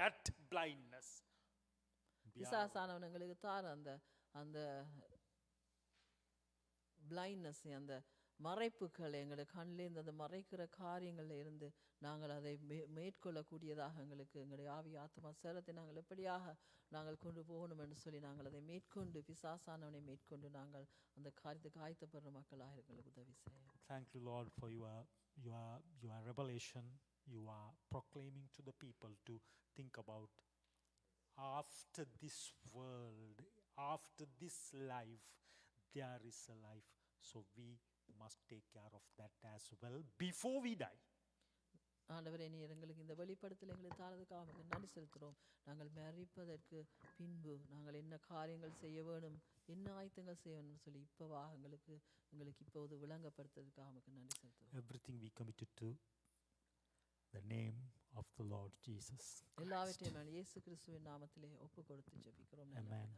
Speaker 1: that blindness.
Speaker 2: பிசாசானவன் எங்களுக்கு தார அந்த blindness, அந்த மறைப்புகள் எங்களுடைய கண்ணிலேருந்து அந்த மறைக்கிற காரியங்கள்ல இருந்து நாங்கள் அதை மேற்கொள்ளக்கூடியதாக எங்களுக்கு எங்களுடைய ஆவி, ஆத்மா, சரீரத்தை நாங்கள் எப்படியாக நாங்கள் கொண்டு போகணும் என்று சொல்லி நாங்கள் அதை மேற்கொண்டு பிசாசானவனை மேற்கொண்டு நாங்கள் அந்த காரியத்துக்கு ஆயத்தப்படுற மக்களாக எங்களுக்கு உதவி செய்யும்.
Speaker 1: Thank you, Lord, for your revelation. You are proclaiming to the people to think about after this world, after this life, there is a life. So we must take care of that as well before we die.
Speaker 2: ஆண்டவரே, நீர் எங்களுக்கு இந்த வெளிப்படுத்தல் எங்களுக்கு தாரதுக்காக நன்றி செலுத்துகிறோம். நாங்கள் மரிப்பதற்கு பின்பு நாங்கள் என்ன காரியங்கள் செய்ய வேணும், என்ன ஆயத்தங்கள் செய்ய வேணும்னு சொல்லி இப்போவாக எங்களுக்கு இப்போது விளங்கப்படுத்துறதுக்காக நன்றி செலுத்துகிறோம்.
Speaker 1: Everything we committed to the name of the Lord Jesus.
Speaker 2: எல்லாவற்றையும் இயேசு கிறிஸ்துவின் நாமத்திலே ஒப்பு கொடுத்து ஜெபிக்கிறோம்.
Speaker 1: Amen.